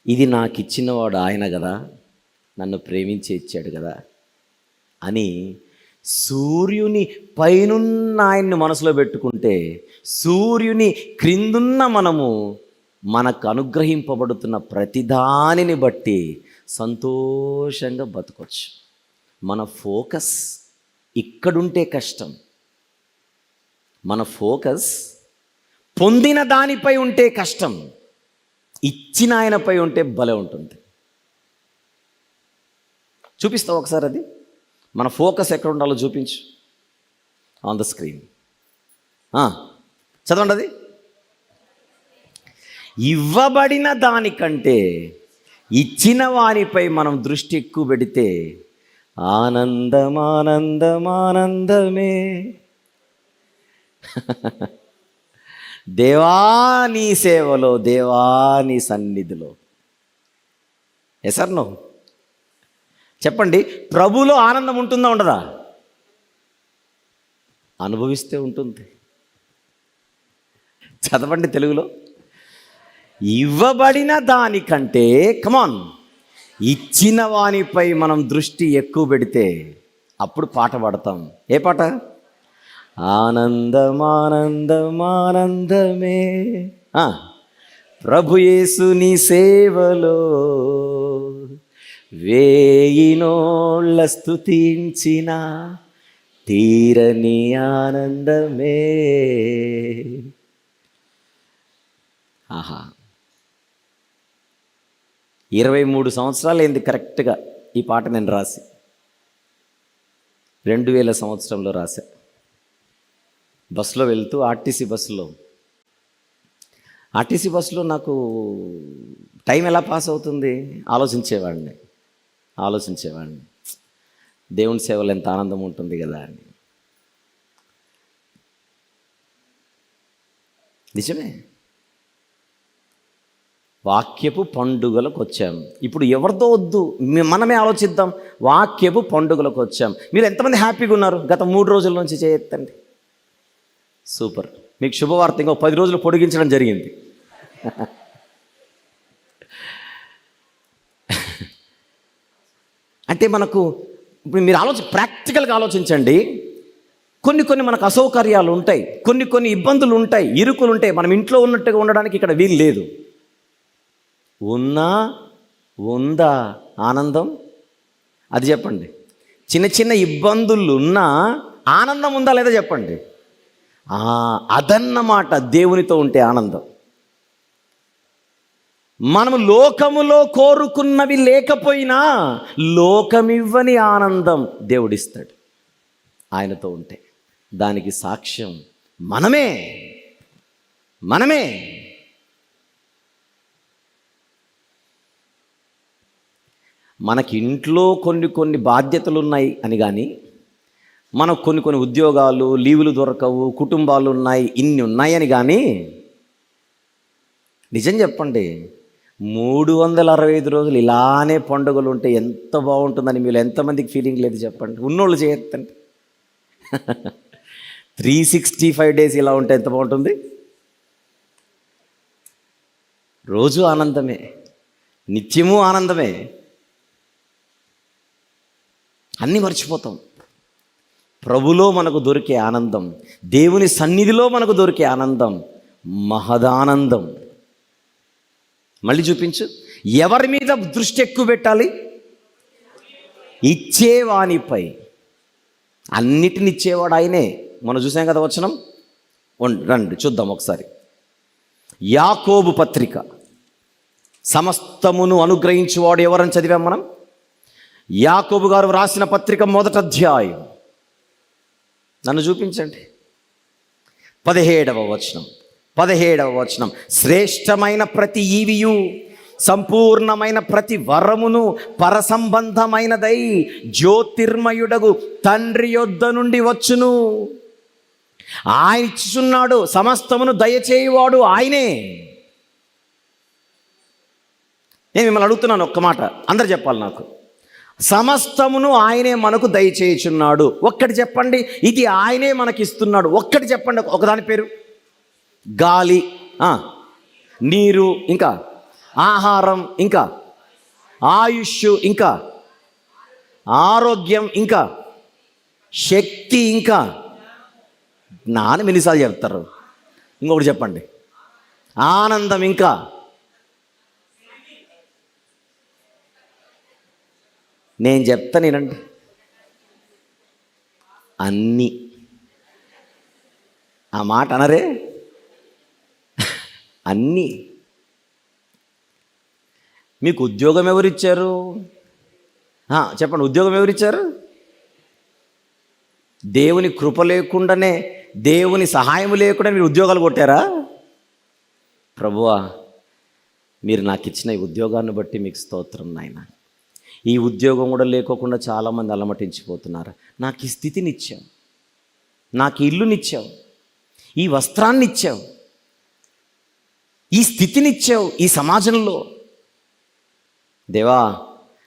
ఇది నాకు ఇచ్చినవాడు ఆయన కదా, నన్ను ప్రేమించి ఇచ్చాడు కదా అని సూర్యుని పైనున్న ఆయన్ని మనసులో పెట్టుకుంటే, సూర్యుని క్రిందున్న మనకు అనుగ్రహింపబడుతున్న ప్రతిదానిని బట్టి సంతోషంగా బతకొచ్చు. మన ఫోకస్ ఇక్కడుంటే కష్టం. మన ఫోకస్ పొందిన దానిపై ఉంటే కష్టం, ఇచ్చిన ఆయనపై ఉంటే భలే ఉంటుంది. చూపిస్తావు ఒకసారి అది? మన ఫోకస్ ఎక్కడ ఉండాలో చూపించు ఆన్ ద స్క్రీన్. చదవండి అది. ఇవ్వబడిన దానికంటే ఇచ్చిన వానిపై మనం దృష్టి ఎక్కువ పెడితే ఆనందం ఆనందం ఆనందమే. దేవాని సేవలో, దేవాని సన్నిధిలో. ఎసర్నో చెప్పండి, ప్రభులో ఆనందం ఉంటుందా ఉండదా? అనుభవిస్తే ఉంటుంది. చదవండి తెలుగులో. ఇవ్వబడిన దానికంటే, కమాన్, ఇచ్చిన వానిపై మనం దృష్టి ఎక్కువ పెడితే అప్పుడు పాట పాడతాం. ఏ పాట? ఆనందం ఆనందం ఆనందమే. ప్రభు యేసు నీ సేవలో వేయినోళ్ళ స్తుతించిన తీరని ఆనందమే. ఆహా, 23 సంవత్సరాలు అయింది కరెక్ట్గా ఈ పాట నేను రాసి. 2000 సంవత్సరంలో రాశా. బస్సులో వెళ్తూ ఆర్టీసీ బస్సులో నాకు టైం ఎలా పాస్ అవుతుంది ఆలోచించేవాడిని. దేవుని సేవలో ఎంత ఆనందం ఉంటుంది కదా అని. నిజమే. వాక్యపు పండుగలకు వచ్చాం. ఇప్పుడు ఎవరితో వద్దు, మనమే ఆలోచిద్దాం. వాక్యపు పండుగలకు వచ్చాం. మీరు ఎంతమంది హ్యాపీగా ఉన్నారు గత 3 రోజుల నుంచి? చేయొద్దండి. సూపర్, మీకు శుభవార్త. ఇంకో 10 రోజులు పొడిగించడం జరిగింది. అంటే మనకు ఇప్పుడు మీరు ప్రాక్టికల్గా ఆలోచించండి. కొన్ని మనకు అసౌకర్యాలు ఉంటాయి, కొన్ని ఇబ్బందులు ఉంటాయి, ఇరుకులు ఉంటాయి. మనం ఇంట్లో ఉన్నట్టుగా ఉండడానికి ఇక్కడ వీలు లేదు. ఉందా ఆనందం? అది చెప్పండి. చిన్న ఇబ్బందులు ఉన్నా ఆనందం ఉందా లేదా చెప్పండి. అదన్నమాట దేవునితో ఉంటే ఆనందం. మనము లోకములో కోరుకున్నవి లేకపోయినా లోకమివ్వని ఆనందం దేవుడిస్తాడు ఆయనతో ఉంటే. దానికి సాక్ష్యం మనమే. మనకి ఇంట్లో కొన్ని బాధ్యతలు ఉన్నాయి అని కానీ, మనకు కొన్ని ఉద్యోగాలు, లీవులు దొరకవు, కుటుంబాలు ఉన్నాయి, ఇన్ని ఉన్నాయని కానీ, నిజం చెప్పండి, 365 రోజులు ఇలానే పండుగలు ఉంటే ఎంత బాగుంటుందని మీరు ఎంతమందికి ఫీలింగ్ లేదు చెప్పండి? ఉన్నోళ్ళు చేయొద్దండి. 365 డేస్ ఇలా ఉంటే ఎంత బాగుంటుంది. రోజు ఆనందమే, నిత్యము ఆనందమే. అన్నీ మర్చిపోతాం. ప్రభులో మనకు దొరికే ఆనందం, దేవుని సన్నిధిలో మనకు దొరికే ఆనందం మహదానందం. మళ్ళీ చూపించు. ఎవరి మీద దృష్టి ఎక్కువ పెట్టాలి? ఇచ్చేవానిపై. అన్నిటిని ఇచ్చేవాడు ఆయనే. మనం చూసాం కదా వచనం. రండి చూద్దాం ఒకసారి. యాకోబు పత్రిక. సమస్తమును అనుగ్రహించువాడు ఎవరని చదివాం మనం. యాకోబు గారు రాసిన పత్రిక 1వ అధ్యాయం. నన్ను చూపించండి. 17వ వచనం. శ్రేష్టమైన ప్రతి ఈవియు, సంపూర్ణమైన ప్రతి వరమును పరసంబంధమైనదై జ్యోతిర్మయుడగు తండ్రి యొద్ద నుండి వచ్చును. ఆయన ఇచ్చుచున్నాడు. సమస్తమును దయచేయువాడు ఆయనే. నేను మిమ్మల్ని అడుగుతున్నాను ఒక్క మాట, అందరు చెప్పాలి నాకు. సమస్తమును ఆయనే మనకు దయచేయుచున్నాడు. ఒక్కటి చెప్పండి, ఇది ఆయనే మనకిస్తున్నాడు. ఒక్కటి చెప్పండి, ఒకదాని పేరు. గాలి, నీరు, ఇంకా ఆహారం, ఇంకా ఆయుష్, ఇంకా ఆరోగ్యం, ఇంకా శక్తి, ఇంకా జ్ఞానం. ఎన్నిసార్లు చెప్తారు? ఇంకొకటి చెప్పండి. ఆనందం, ఇంకా నేను చెప్తాను వినండి. అన్నీ. ఆ మాట అనరే. అన్నీ. మీకు ఉద్యోగం ఎవరిచ్చారు? చెప్పండి, ఉద్యోగం ఎవరిచ్చారు? దేవుని కృప లేకుండానే, దేవుని సహాయం లేకుండా మీరు ఉద్యోగాలు కొట్టారా? ప్రభువా మీరు నాకు ఇచ్చిన ఈ ఉద్యోగాన్ని బట్టి మీకు స్తోత్రం నాయన. ఈ ఉద్యోగం కూడా లేకోకుండా చాలామంది అలమటించిపోతున్నారు. నాకు ఈ స్థితినిచ్చావు, నాకు ఈ ఇల్లునిచ్చావు, ఈ వస్త్రాన్ని ఇచ్చావు, ఈ స్థితినిచ్చావు ఈ సమాజంలో. దేవా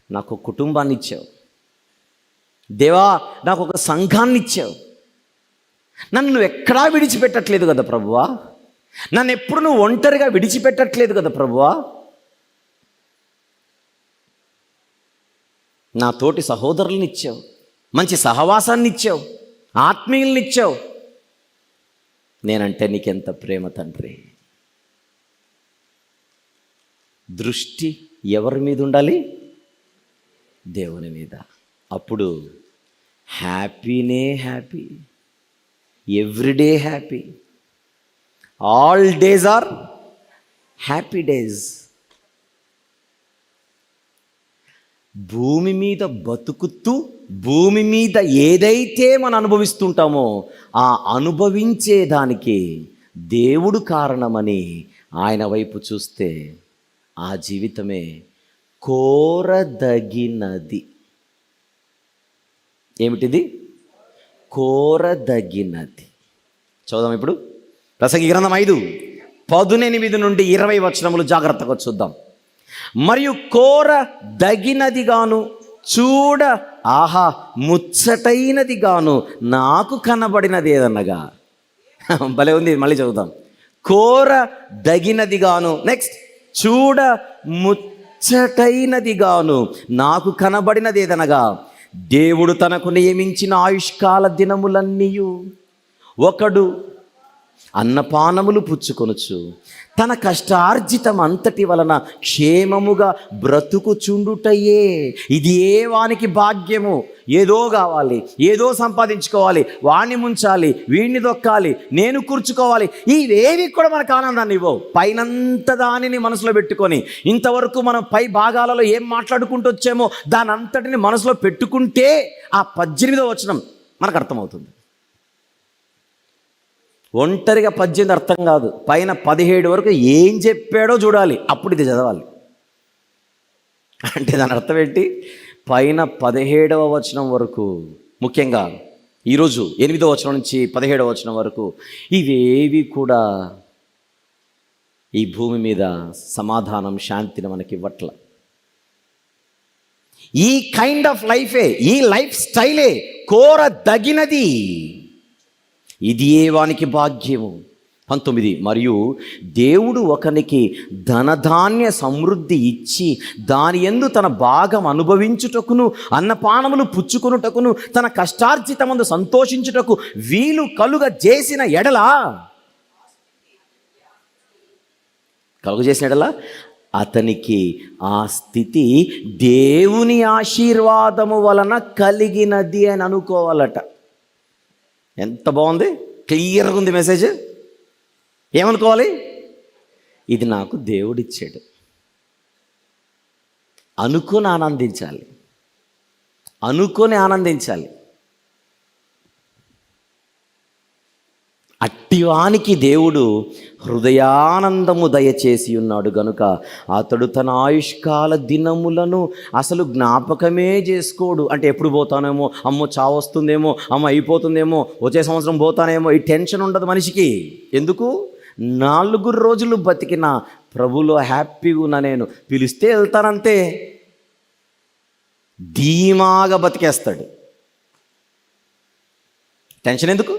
నాకు ఒక కుటుంబాన్ని ఇచ్చావు, దేవా నాకు ఒక సంఘాన్ని ఇచ్చావు. నన్ను నువ్వు ఎక్కడా విడిచిపెట్టట్లేదు కదా ప్రభువా, నన్ను ఎప్పుడు నువ్వు ఒంటరిగా విడిచిపెట్టట్లేదు కదా ప్రభువా. నా తోటి సహోదరులను ఇచ్చావు, మంచి సహవాసాన్ని ఇచ్చావు, ఆత్మీయుల్ని ఇచ్చావు. నేనంటే నీకెంత ప్రేమ తండ్రి. దృష్టి ఎవరి మీద ఉండాలి? దేవుని మీద. అప్పుడు హ్యాపీనే happy, everyday happy, all days are happy days. భూమి మీద బతుకుతూ భూమి మీద ఏదైతే మనం అనుభవిస్తుంటామో ఆ అనుభవించేదానికి దేవుడు కారణమని ఆయన వైపు చూస్తే ఆ జీవితమే కోరదగినది. ఏమిటిది? కోరదగినది. చూద్దాం ఇప్పుడు ప్రసంగి గ్రంథం 5:18 నుండి 20 వచనములు జాగ్రత్తగా చూద్దాం. మరియు కోరదగినది గాను చూడ ఆహా ముచ్చటైనది గాను నాకు కనబడినది ఏదన్నగా. భలే ఉంది, మళ్ళీ చదువుదాం. కోరదగినది గాను, నెక్స్ట్ చూడ ముచ్చటైనది గాను నాకు కనబడినది ఏదనగా, దేవుడు తనకు నియమించిన ఆయుష్కాల దినములన్నీయు ఒకడు అన్నపానములు పుచ్చుకొనుచు తన కష్టార్జితం అంతటి వలన క్షేమముగా బ్రతుకుచుండుటయే. ఇది ఏ వానికి భాగ్యము. ఏదో కావాలి, ఏదో సంపాదించుకోవాలి, వాణ్ణి ముంచాలి, వీణ్ణి దొక్కాలి, నేను కూర్చుకోవాలి, ఇవేవి కూడా మనకు ఆనందాన్ని ఇవ్వవు. పైనంత దానిని మనసులో పెట్టుకొని ఇంతవరకు మనం పై భాగాలలో ఏం మాట్లాడుకుంటూ వచ్చామో దాని అంతటిని మనసులో పెట్టుకుంటే ఆ 18వ వచనం మనకు అర్థమవుతుంది. ఒంటరిగా 18 అర్థం కాదు, పైన 17 వరకు ఏం చెప్పాడో చూడాలి, అప్పుడు ఇది చదవాలి. అంటే దాని అర్థం ఏంటి? పైన 17వ వచనం వరకు, ముఖ్యంగా ఈరోజు 8వ వచనం నుంచి 17వ వచనం వరకు ఇవేవి కూడా ఈ భూమి మీద సమాధానం, శాంతిని మనకి ఇవ్వట్ల. ఈ కైండ్ ఆఫ్ లైఫే, ఈ లైఫ్ స్టైలే కోరదగినది. ఇది ఏ వానికి భాగ్యము. 19 మరియు దేవుడు ఒకనికి ధనధాన్య సమృద్ధి ఇచ్చి దాని యందు తన భాగం అనుభవించుటకును అన్నపానములు పుచ్చుకొనుటకును తన కష్టార్జితమందు సంతోషించుటకు వీలు కలుగజేసిన ఎడల అతనికి ఆ స్థితి దేవుని ఆశీర్వాదము వలన కలిగినది అని అనుకోవాలట. ఎంత బాగుంది, క్లియర్గా ఉంది మెసేజ్. ఏమనుకోవాలి? ఇది నాకు దేవుడిచ్చాడు అనుకొని ఆనందించాలి, అనుకొని ఆనందించాలి. అట్టివానికి దేవుడు హృదయానందము దయచేసి ఉన్నాడు గనుక అతడు తన ఆయుష్కాల దినములను అసలు జ్ఞాపకమే చేసుకోడు. అంటే ఎప్పుడు పోతానేమో, అమ్మో చావు వస్తుందేమో, అమ్మ అయిపోతుందేమో, వచ్చే సంవత్సరం పోతానేమో, ఈ టెన్షన్ ఉండదు మనిషికి. ఎందుకు? 4 రోజులు బతికిన ప్రభులో హ్యాపీగా ఉన్నా, నేను పిలిస్తే వెళ్తానంతే. ధీమాగా బతికేస్తాడు. టెన్షన్ ఎందుకు?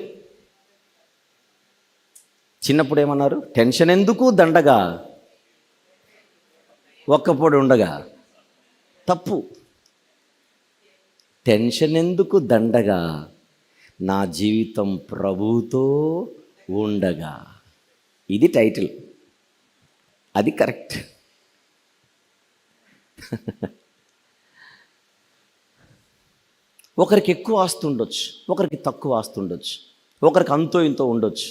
చిన్నప్పుడు ఏమన్నారు? టెన్షన్ ఎందుకు దండగా ఒక్కపొడి ఉండగా. తప్పు. టెన్షన్ ఎందుకు దండగా, నా జీవితం ప్రభువుతో ఉండగా. ఇది టైటిల్, అది కరెక్ట్. ఒకరికి ఎక్కువ ఆస్తి ఉండొచ్చు, ఒకరికి తక్కువ ఆస్తి ఉండొచ్చు, ఒకరికి అంతో ఇంతో ఉండొచ్చు.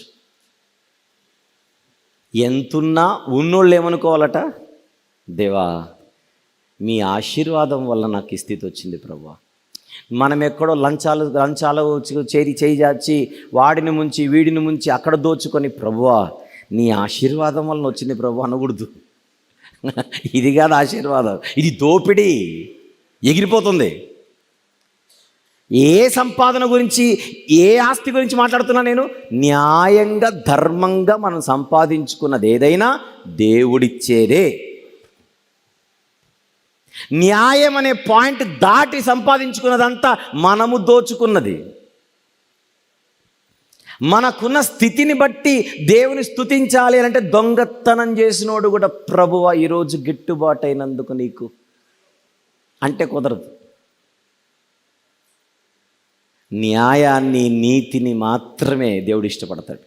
ఎంతున్నా ఉన్నోళ్ళు ఏమనుకోవాలట? దేవా మీ ఆశీర్వాదం వల్ల నాకు ఈ స్థితి వచ్చింది ప్రభువా. మనం ఎక్కడో లంచాలు చేయి చాచి వాడిని ముంచి వీడిని ముంచి అక్కడ దోచుకొని ప్రభువా నీ ఆశీర్వాదం వలన వచ్చింది ప్రభు అనకూడదు. ఇది కాదు ఆశీర్వాదం, ఇది దోపిడీ, ఎగిరిపోతుంది. ఏ సంపాదన గురించి, ఏ ఆస్తి గురించి మాట్లాడుతున్నా నేను? న్యాయంగా ధర్మంగా మనం సంపాదించుకున్నది ఏదైనా దేవుడిచ్చేదే. న్యాయం అనే పాయింట్ దాటి సంపాదించుకున్నదంతా మనము దోచుకున్నది. మనకున్న స్థితిని బట్టి దేవుని స్తుతించాలి అంటే దొంగతనం చేసినోడు కూడా ప్రభువా ఈరోజు గిట్టుబాటు అయినందుకు నీకు అంటే కుదరదు. న్యాయాన్ని, నీతిని మాత్రమే దేవుడు ఇష్టపడతాడు.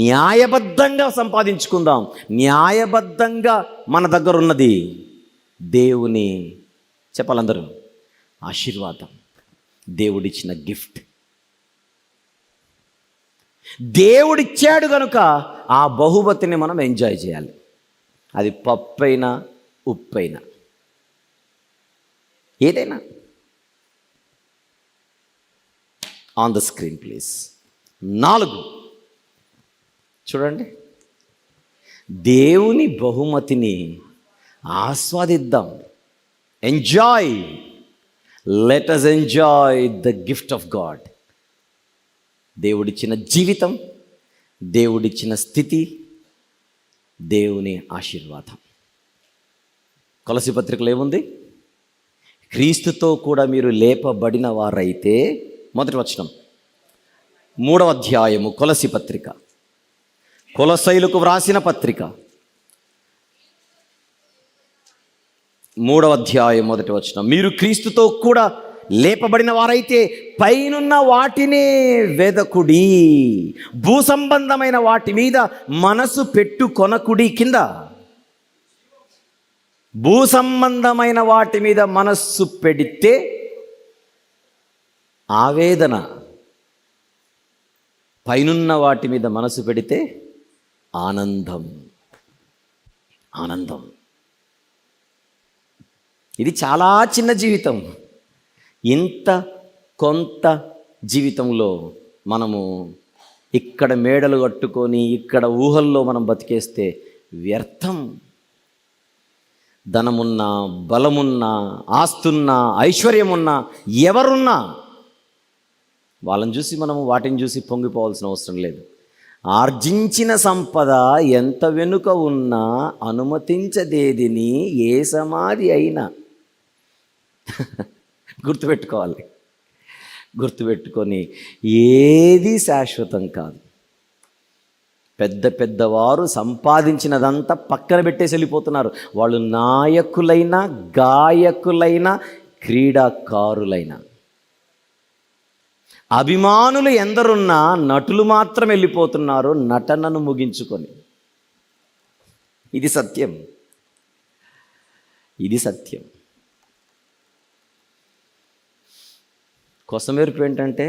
న్యాయబద్ధంగా సంపాదించుకుందాం. న్యాయబద్ధంగా మన దగ్గర ఉన్నది దేవుని, చెప్పాలందరూ, ఆశీర్వాదం, దేవుడిచ్చిన గిఫ్ట్. దేవుడిచ్చాడు కనుక ఆ బహుమతిని మనం ఎంజాయ్ చేయాలి. అది పప్పైనా ఉప్పైనా ఏదైనా. On the screen please. 4 చూడండి. దేవుని బహుమతిని ఆస్వాదిద్దాం. Enjoy, let us enjoy the gift of God. దేవుడిచ్చిన జీవితం, దేవుడిచ్చిన స్థితి, దేవుని ఆశీర్వాదం. కొలస్సీ పత్రికలో ఏముంది? క్రీస్తుతో కూడా మీరు లేపబడిన వారైతే, మొదటి వచనం 3వ అధ్యాయము కొలస్సీ పత్రిక, కొలస్సీయులకు వ్రాసిన పత్రిక 3వ అధ్యాయం మొదటి వచనం, మీరు క్రీస్తుతో కూడా లేపబడిన వారైతే పైనున్న వాటినే వెదకుడి, భూ సంబంధమైన వాటి మీద మనసు పెట్టుకొనకుడి. కింద భూ సంబంధమైన వాటి మీద మనస్సు పెడితే ఆవేదన, పైనున్న వాటి మీద మనసు పెడితే ఆనందం. ఆనందం. ఇది చాలా చిన్న జీవితం. ఇంత కొంత జీవితంలో మనము ఇక్కడ మేడలు కట్టుకొని ఇక్కడ ఊహల్లో మనం బతికేస్తే వ్యర్థం. ధనమున్నా, బలమున్నా, ఆస్తున్నా, ఐశ్వర్యమున్నా, ఎవరున్నా వాళ్ళని చూసి మనము వాటిని చూసి పొంగిపోవాల్సిన అవసరం లేదు. ఆర్జించిన సంపద ఎంత వెనుక ఉన్నా అనుమతించదేదిని ఏ సమాధి అయినా. గుర్తుపెట్టుకోవాలి. గుర్తుపెట్టుకొని ఏది శాశ్వతం కాదు. పెద్ద పెద్దవారు సంపాదించినదంతా పక్కన పెట్టేసి వెళ్ళిపోతున్నారు. వాళ్ళు నాయకులైనా, గాయకులైనా, క్రీడాకారులైనా, అభిమానులు ఎందరున్నా నటులు మాత్రం వెళ్ళిపోతున్నారు నటనను ముగించుకొని. ఇది సత్యం. ఇది సత్యం. కొసమెరుపు ఏంటంటే,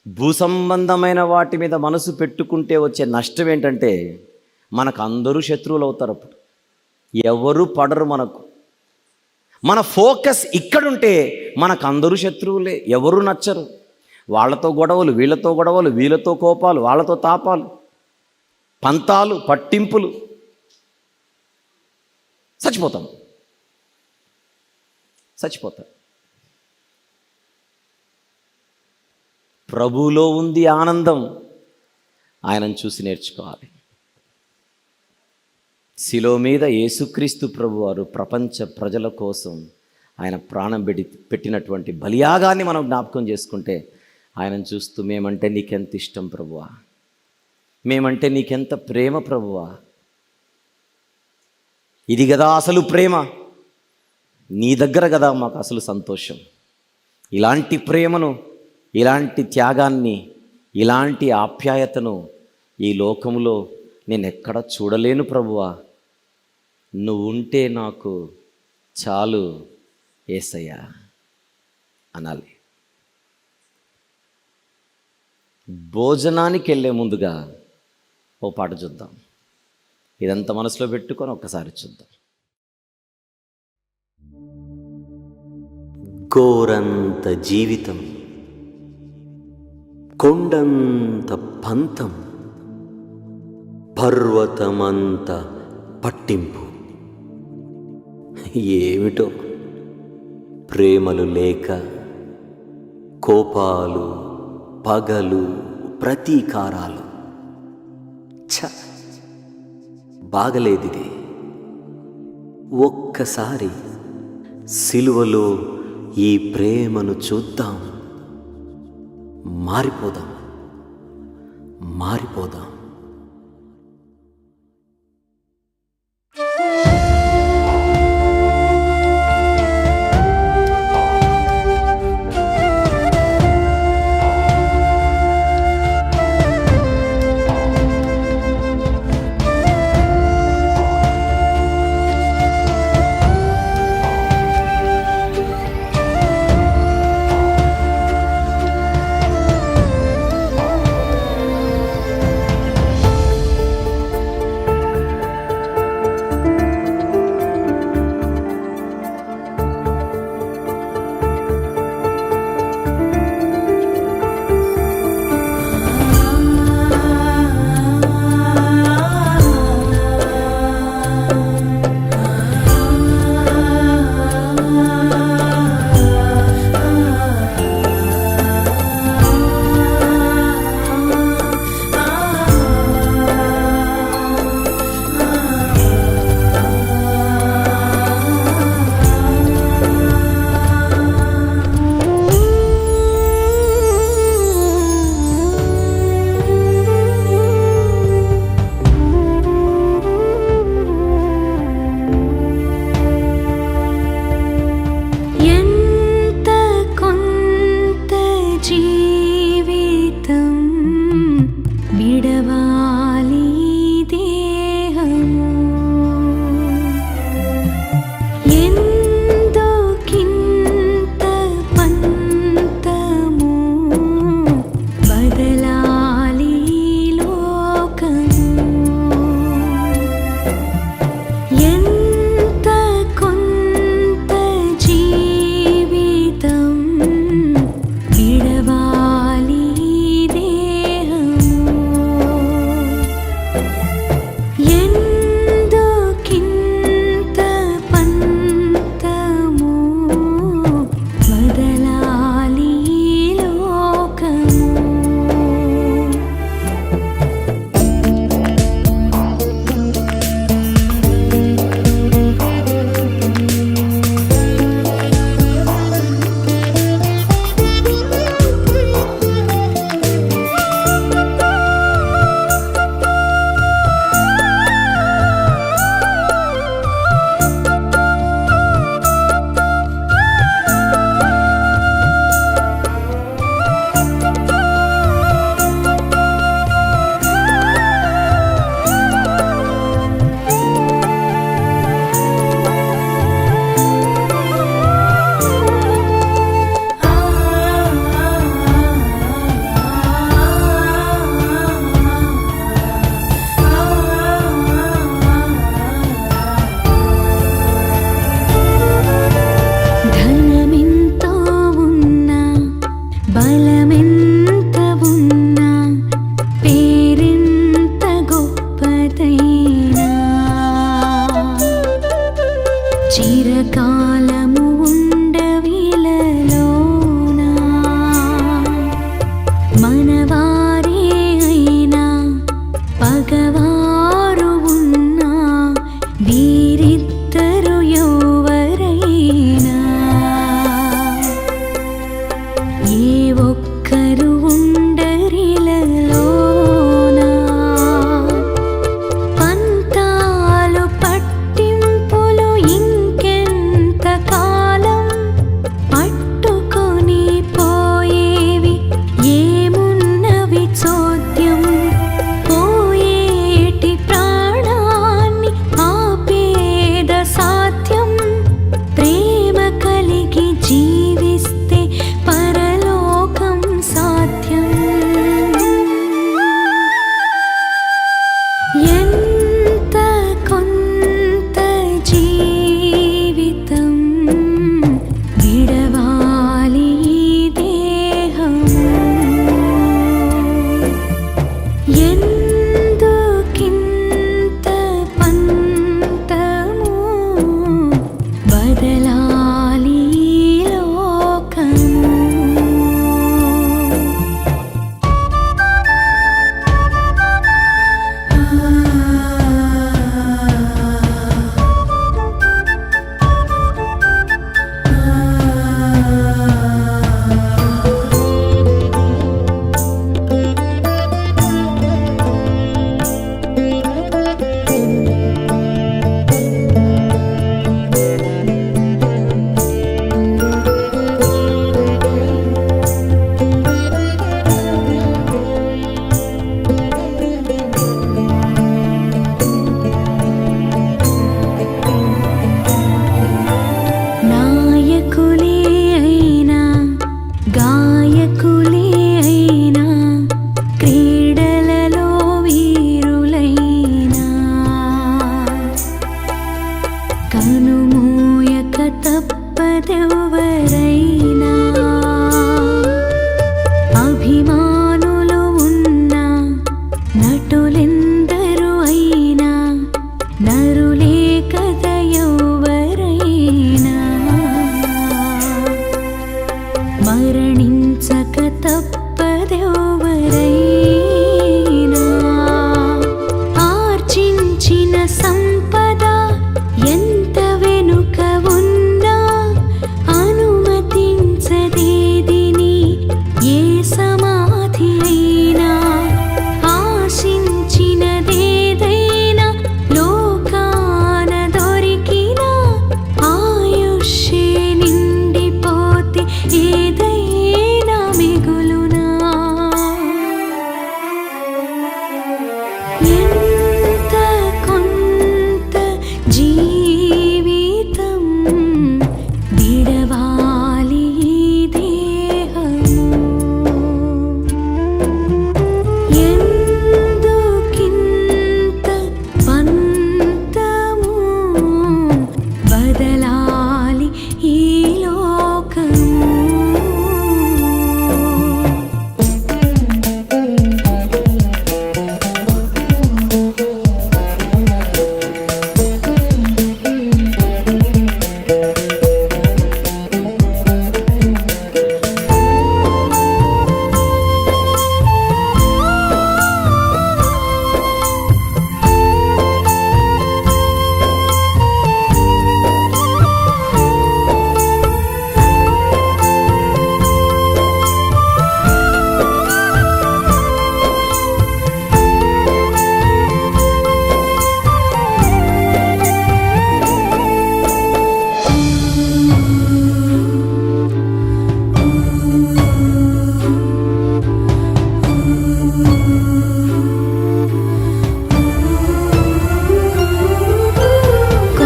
భూ సంబంధమైన వాటి మీద మనసు పెట్టుకుంటే వచ్చే నష్టం ఏంటంటే మనకు అందరూ శత్రువులు అవుతారు. అప్పుడు ఎవరు పడరు మనకు. మన ఫోకస్ ఇక్కడుంటే మనకు అందరూ శత్రువులే, ఎవరు నచ్చరు. వాళ్ళతో గొడవలు, వీళ్ళతో గొడవలు, వీళ్ళతో కోపాలు, వాళ్ళతో తాపాలు, పంతాలు, పట్టింపులు, చచ్చిపోతాం. ప్రభువులో ఉంది ఆనందం. ఆయనను చూసి నేర్చుకోవాలి. శిలువ మీద యేసుక్రీస్తు ప్రభువారు ప్రపంచ ప్రజల కోసం ఆయన ప్రాణం పెట్టినటువంటి బలియాగాన్ని మనం జ్ఞాపకం చేసుకుంటే ఆయనను చూస్తూ మేమంటే నీకెంత ఇష్టం ప్రభువా, మేమంటే నీకెంత ప్రేమ ప్రభువా, ఇది కదా అసలు ప్రేమ, నీ దగ్గర కదా మాకు అసలు సంతోషం. ఇలాంటి ప్రేమను, ఇలాంటి త్యాగాన్ని, ఇలాంటి ఆప్యాయతను ఈ లోకంలో నేను ఎక్కడ చూడలేను ప్రభువా, నువ్వు ఉంటే నాకు చాలు యేసయ్యా అనాలి. భోజనానికి వెళ్ళే ముందుగా ఓ పాట చూద్దాం. ఇదంతా మనసులో పెట్టుకొని ఒక్కసారి చూద్దాం. గోరంత జీవితం, కొండంత పంతం, పర్వతమంత పట్టింపు, ఏమిటో ప్రేమలు లేక కోపాలు, పగలు, ప్రతీకారాలు. ఛ, బాగలేదిది. ఒక్కసారి సిలువలో ఈ ప్రేమను చూద్దాం. మారిపోదాం, మారిపోదాం. సంపదెవ్వరైనా అభిమానులు ఉన్నా నటులెందరూ అయినా నరులే కదా ఎవ్వరైనా మరణించక తప్పదెవ్వరైనా ఆర్జించిన సంపద ఎంత వెనుక ఉన్నా అనుమతించదేదిని ఏ సమాధి అయినా ఆశించినదేదైనా లోకాన దొరికినా ఆయుష్షే నిండిపోతే ఏదైనా మిగులునా ఎంత కొంత జీవితం విడవాలి ఈ దేహము ఎందుకింత పంతము బదలాలి ఈ లోకము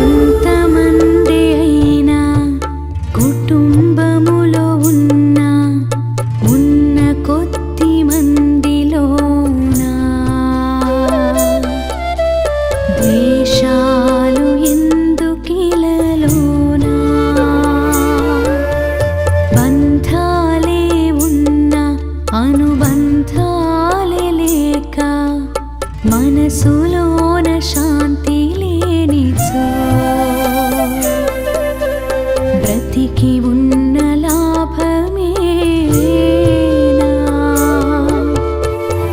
కొంతమంది అయినా కుటుంబములో ఉన్న కొద్ది మందిలోనా ద్వేషాలు ఎందుకిలలోనా బంధాలే ఉన్నా అనుబంధాలే లేక మనసులోన శాంతి లేనిచో బ్రతికి ఉన్న లాభమేనా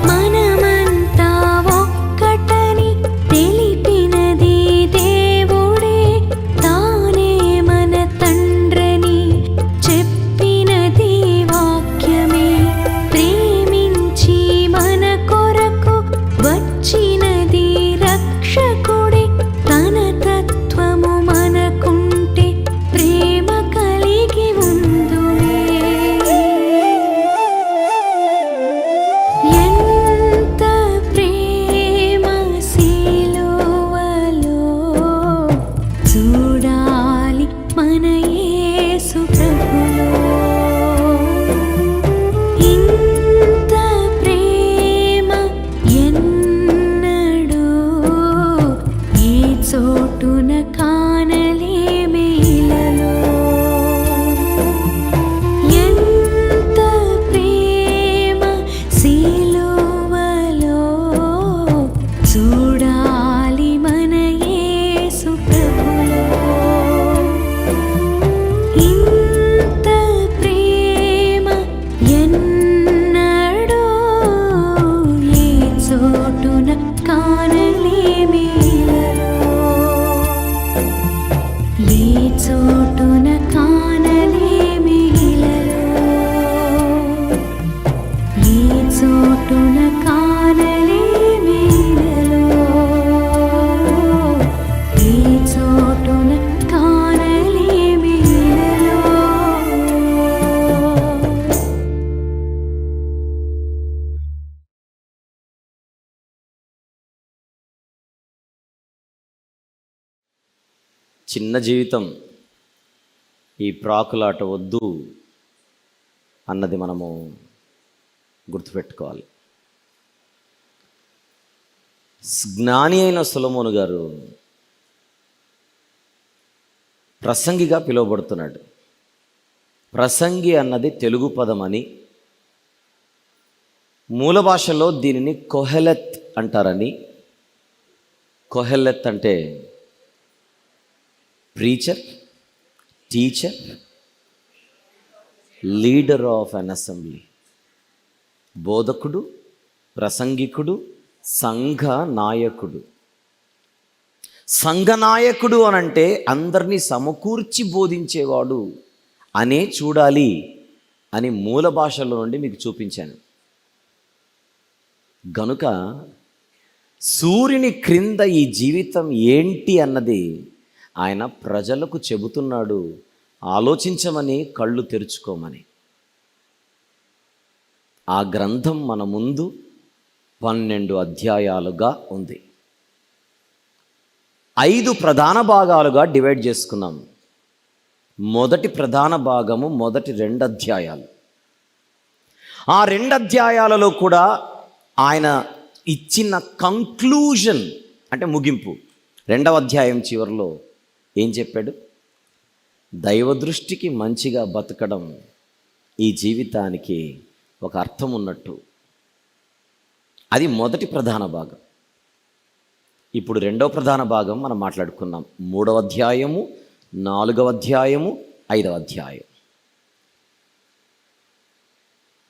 మనమంతా ఒక్కటని తెలిపినది దేవుడే తానే మన తండ్రని చెప్పినది వాక్యమే ప్రేమించి మన కొరకు వచ్చినది రక్షకుడే తన తత్వము మనకుంటే ప్రేమ కలిగి ఉందుమే ఎంత ప్రేమ సిలువలో చూడాలి మన యేసు ప్రభులో ఇంత ప్రేమ ఎన్నడూ ఏ చోటున కానలేమే ఇలలో ఎంత ప్రేమ సిలువలో చూడాలి మన యేసు ప్రభులో ఇంత ప్రేమ ఎన్నడూ ఏ చోటున కానలేమే ఇలలో ఏ చోటున కానలేమే ఇలలో ఏ చోటున కానలేమే ఇలలో ఏ చోటున కానలేమే ఇలలో చిన్న జీవితం, ఈ ప్రాకులాట వద్దు అన్నది మనము గుర్తుపెట్టుకోవాలి. జ్ఞాని అయిన సొలొమోను గారు ప్రసంగిగా పిలువబడుతున్నాడు. ప్రసంగి అన్నది తెలుగు పదమని, మూల భాషలో దీనిని కొహెలెత్ అంటారని. కొహెలెత్ అంటే preacher, teacher, leader of an assembly. బోధకుడు, ప్రసంగికుడు, సంఘ నాయకుడు. సంఘ నాయకుడు అనంటే అందరినీ సమకూర్చి బోధించేవాడు అనే చూడాలి అని మూల భాషలో నుండి మీకు చూపించాను. గనుక సూర్యుని క్రింద ఈ జీవితం ఏంటి అన్నది ఆయన ప్రజలకు చెబుతున్నాడు. ఆలోచించమని, కళ్ళు తెరుచుకోమని. ఆ గ్రంథం మన ముందు 12 అధ్యాయాలుగా ఉంది. 5 ప్రధాన భాగాలుగా డివైడ్ చేసుకున్నాం. మొదటి ప్రధాన భాగము మొదటి 2 అధ్యాయాలు. ఆ 2 అధ్యాయాలలో కూడా ఆయన ఇచ్చిన కంక్లూజన్ అంటే ముగింపు. 2వ అధ్యాయం చివరిలో ఏం చెప్పాడు? దైవ దృష్టికి మంచిగా బతకడం ఈ జీవితానికి ఒక అర్థం ఉన్నట్టు. అది మొదటి ప్రధాన భాగం. ఇప్పుడు 2వ ప్రధాన భాగం మనం మాట్లాడుకున్నాం. 3వ అధ్యాయము, 4వ అధ్యాయము, 5వ అధ్యాయం.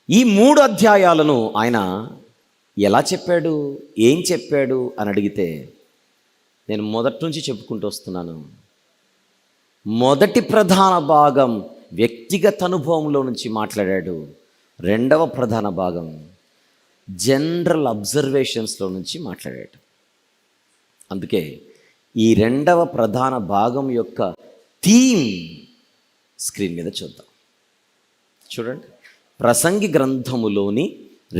ఈ 3 అధ్యాయాలను ఆయన ఎలా చెప్పాడు, ఏం చెప్పాడు అని అడిగితే నేను మొదటి నుంచి చెప్పుకుంటూ వస్తున్నాను. మొదటి ప్రధాన భాగం వ్యక్తిగత అనుభవంలో నుంచి మాట్లాడాడు. 2వ ప్రధాన భాగం జనరల్ అబ్జర్వేషన్స్లో నుంచి మాట్లాడాడు. అందుకే ఈ 2వ ప్రధాన భాగం యొక్క థీమ్ స్క్రీన్ మీద చూద్దాం. చూడండి, ప్రసంగి గ్రంథములోని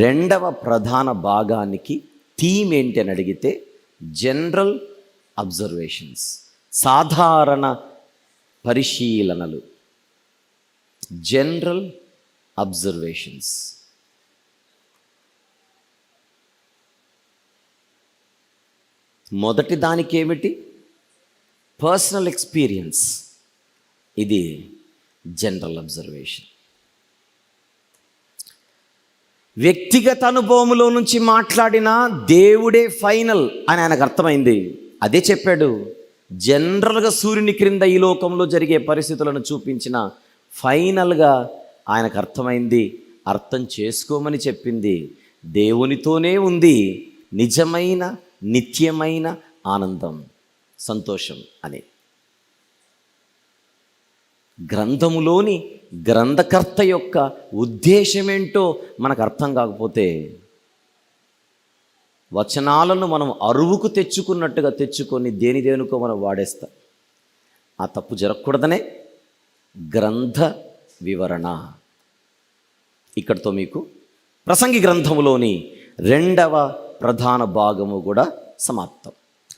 2వ ప్రధాన భాగానికి థీమ్ ఏంటి అని అడిగితే జనరల్ అబ్జర్వేషన్స్, సాధారణ పరిశీలనలు. General observations. మొదటి దానికి ఏమిటి? Personal experience. ఇది జనరల్ అబ్జర్వేషన్. వ్యక్తిగత అనుభవంలో నుంచి మాట్లాడిన దేవుడే ఫైనల్ అని ఆయనకు అర్థమైంది. అదే చెప్పాడు. జనరల్గా సూర్యుని క్రింద ఈ లోకంలో జరిగే పరిస్థితులను చూపించిన ఫైనల్గా ఆయనకు అర్థమైంది, అర్థం చేసుకోమని చెప్పింది దేవునితోనే ఉంది నిజమైన నిత్యమైన ఆనందం, సంతోషం అని. గ్రంథములోని గ్రంథకర్త యొక్క ఉద్దేశమేంటో మనకు అర్థం కాకపోతే వచనాలను మనం అరువుకు తెచ్చుకున్నట్టుగా తెచ్చుకొని దేనికో మనం వాడేస్తాం. ఆ తప్పు జరగకూడదనే గ్రంథ వివరణ. ఇక్కడితో మీకు ప్రసంగి గ్రంథములోని 2వ ప్రధాన భాగము కూడా సమాప్తం.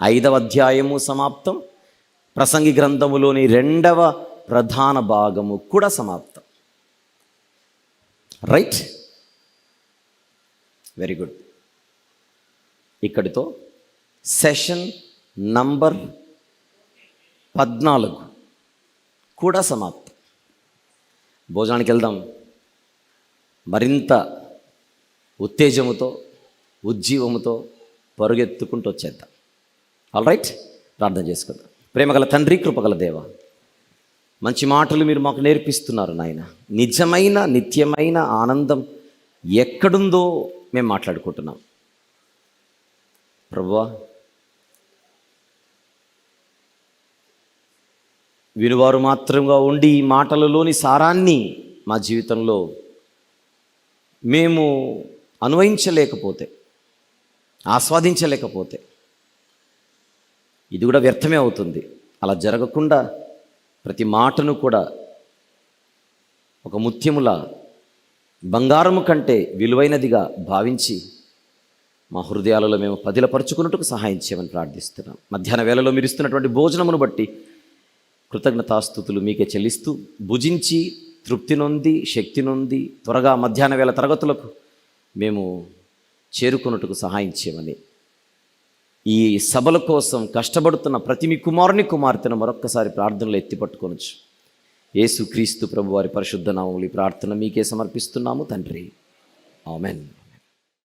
5వ అధ్యాయము సమాప్తం. ప్రసంగి గ్రంథములోని 2వ ప్రధాన భాగము కూడా సమాప్తం. Right, very good. ఇక్కడితో సెషన్ నంబర్ 14 కూడా సమాప్తం. భోజనానికి వెళ్దాం. మరింత ఉత్తేజముతో, ఉజ్జీవముతో పరుగెత్తుకుంటూ వచ్చేద్దాం. ఆల్ రైట్, ప్రార్థన చేసుకుందాం. ప్రేమగల తండ్రి, కృపగల దేవ, మంచి మాటలు మీరు మాకు నేర్పిస్తున్నారు నాయన. నిజమైన నిత్యమైన ఆనందం ఎక్కడుందో మేము మాట్లాడుకుంటున్నాం ప్రభువా. వినువారు మాత్రంగా ఉండి ఈ మాటలలోని సారాన్ని మా జీవితంలో మేము అన్వయించలేకపోతే, ఆస్వాదించలేకపోతే ఇది కూడా వ్యర్థమే అవుతుంది. అలా జరగకుండా ప్రతి మాటను కూడా ఒక ముత్యములా, బంగారము కంటే విలువైనదిగా భావించి మా హృదయాలలో మేము పదిలపరుచుకున్నట్టుకు సహాయం చేయమని ప్రార్థిస్తున్నాం. మధ్యాహ్న వేళలో మీరు ఇస్తున్నటువంటి భోజనమును బట్టి కృతజ్ఞతాస్తుతులు మీకే చెల్లిస్తూ, భుజించి తృప్తి నొంది, శక్తి నొంది త్వరగా మధ్యాహ్న వేళ తరగతులకు మేము చేరుకున్నట్టుకు సహాయం చేయమని, ఈ సభల కోసం కష్టపడుతున్న ప్రతి మీ కుమారుని కుమార్తెను మరొక్కసారి ప్రార్థనలో ఎత్తిపట్టుకొనొచ్చు. యేసుక్రీస్తు ప్రభు వారి పరిశుద్ధ నామములో ఈ ప్రార్థన మీకే సమర్పిస్తున్నాము తండ్రి. ఆమెన్.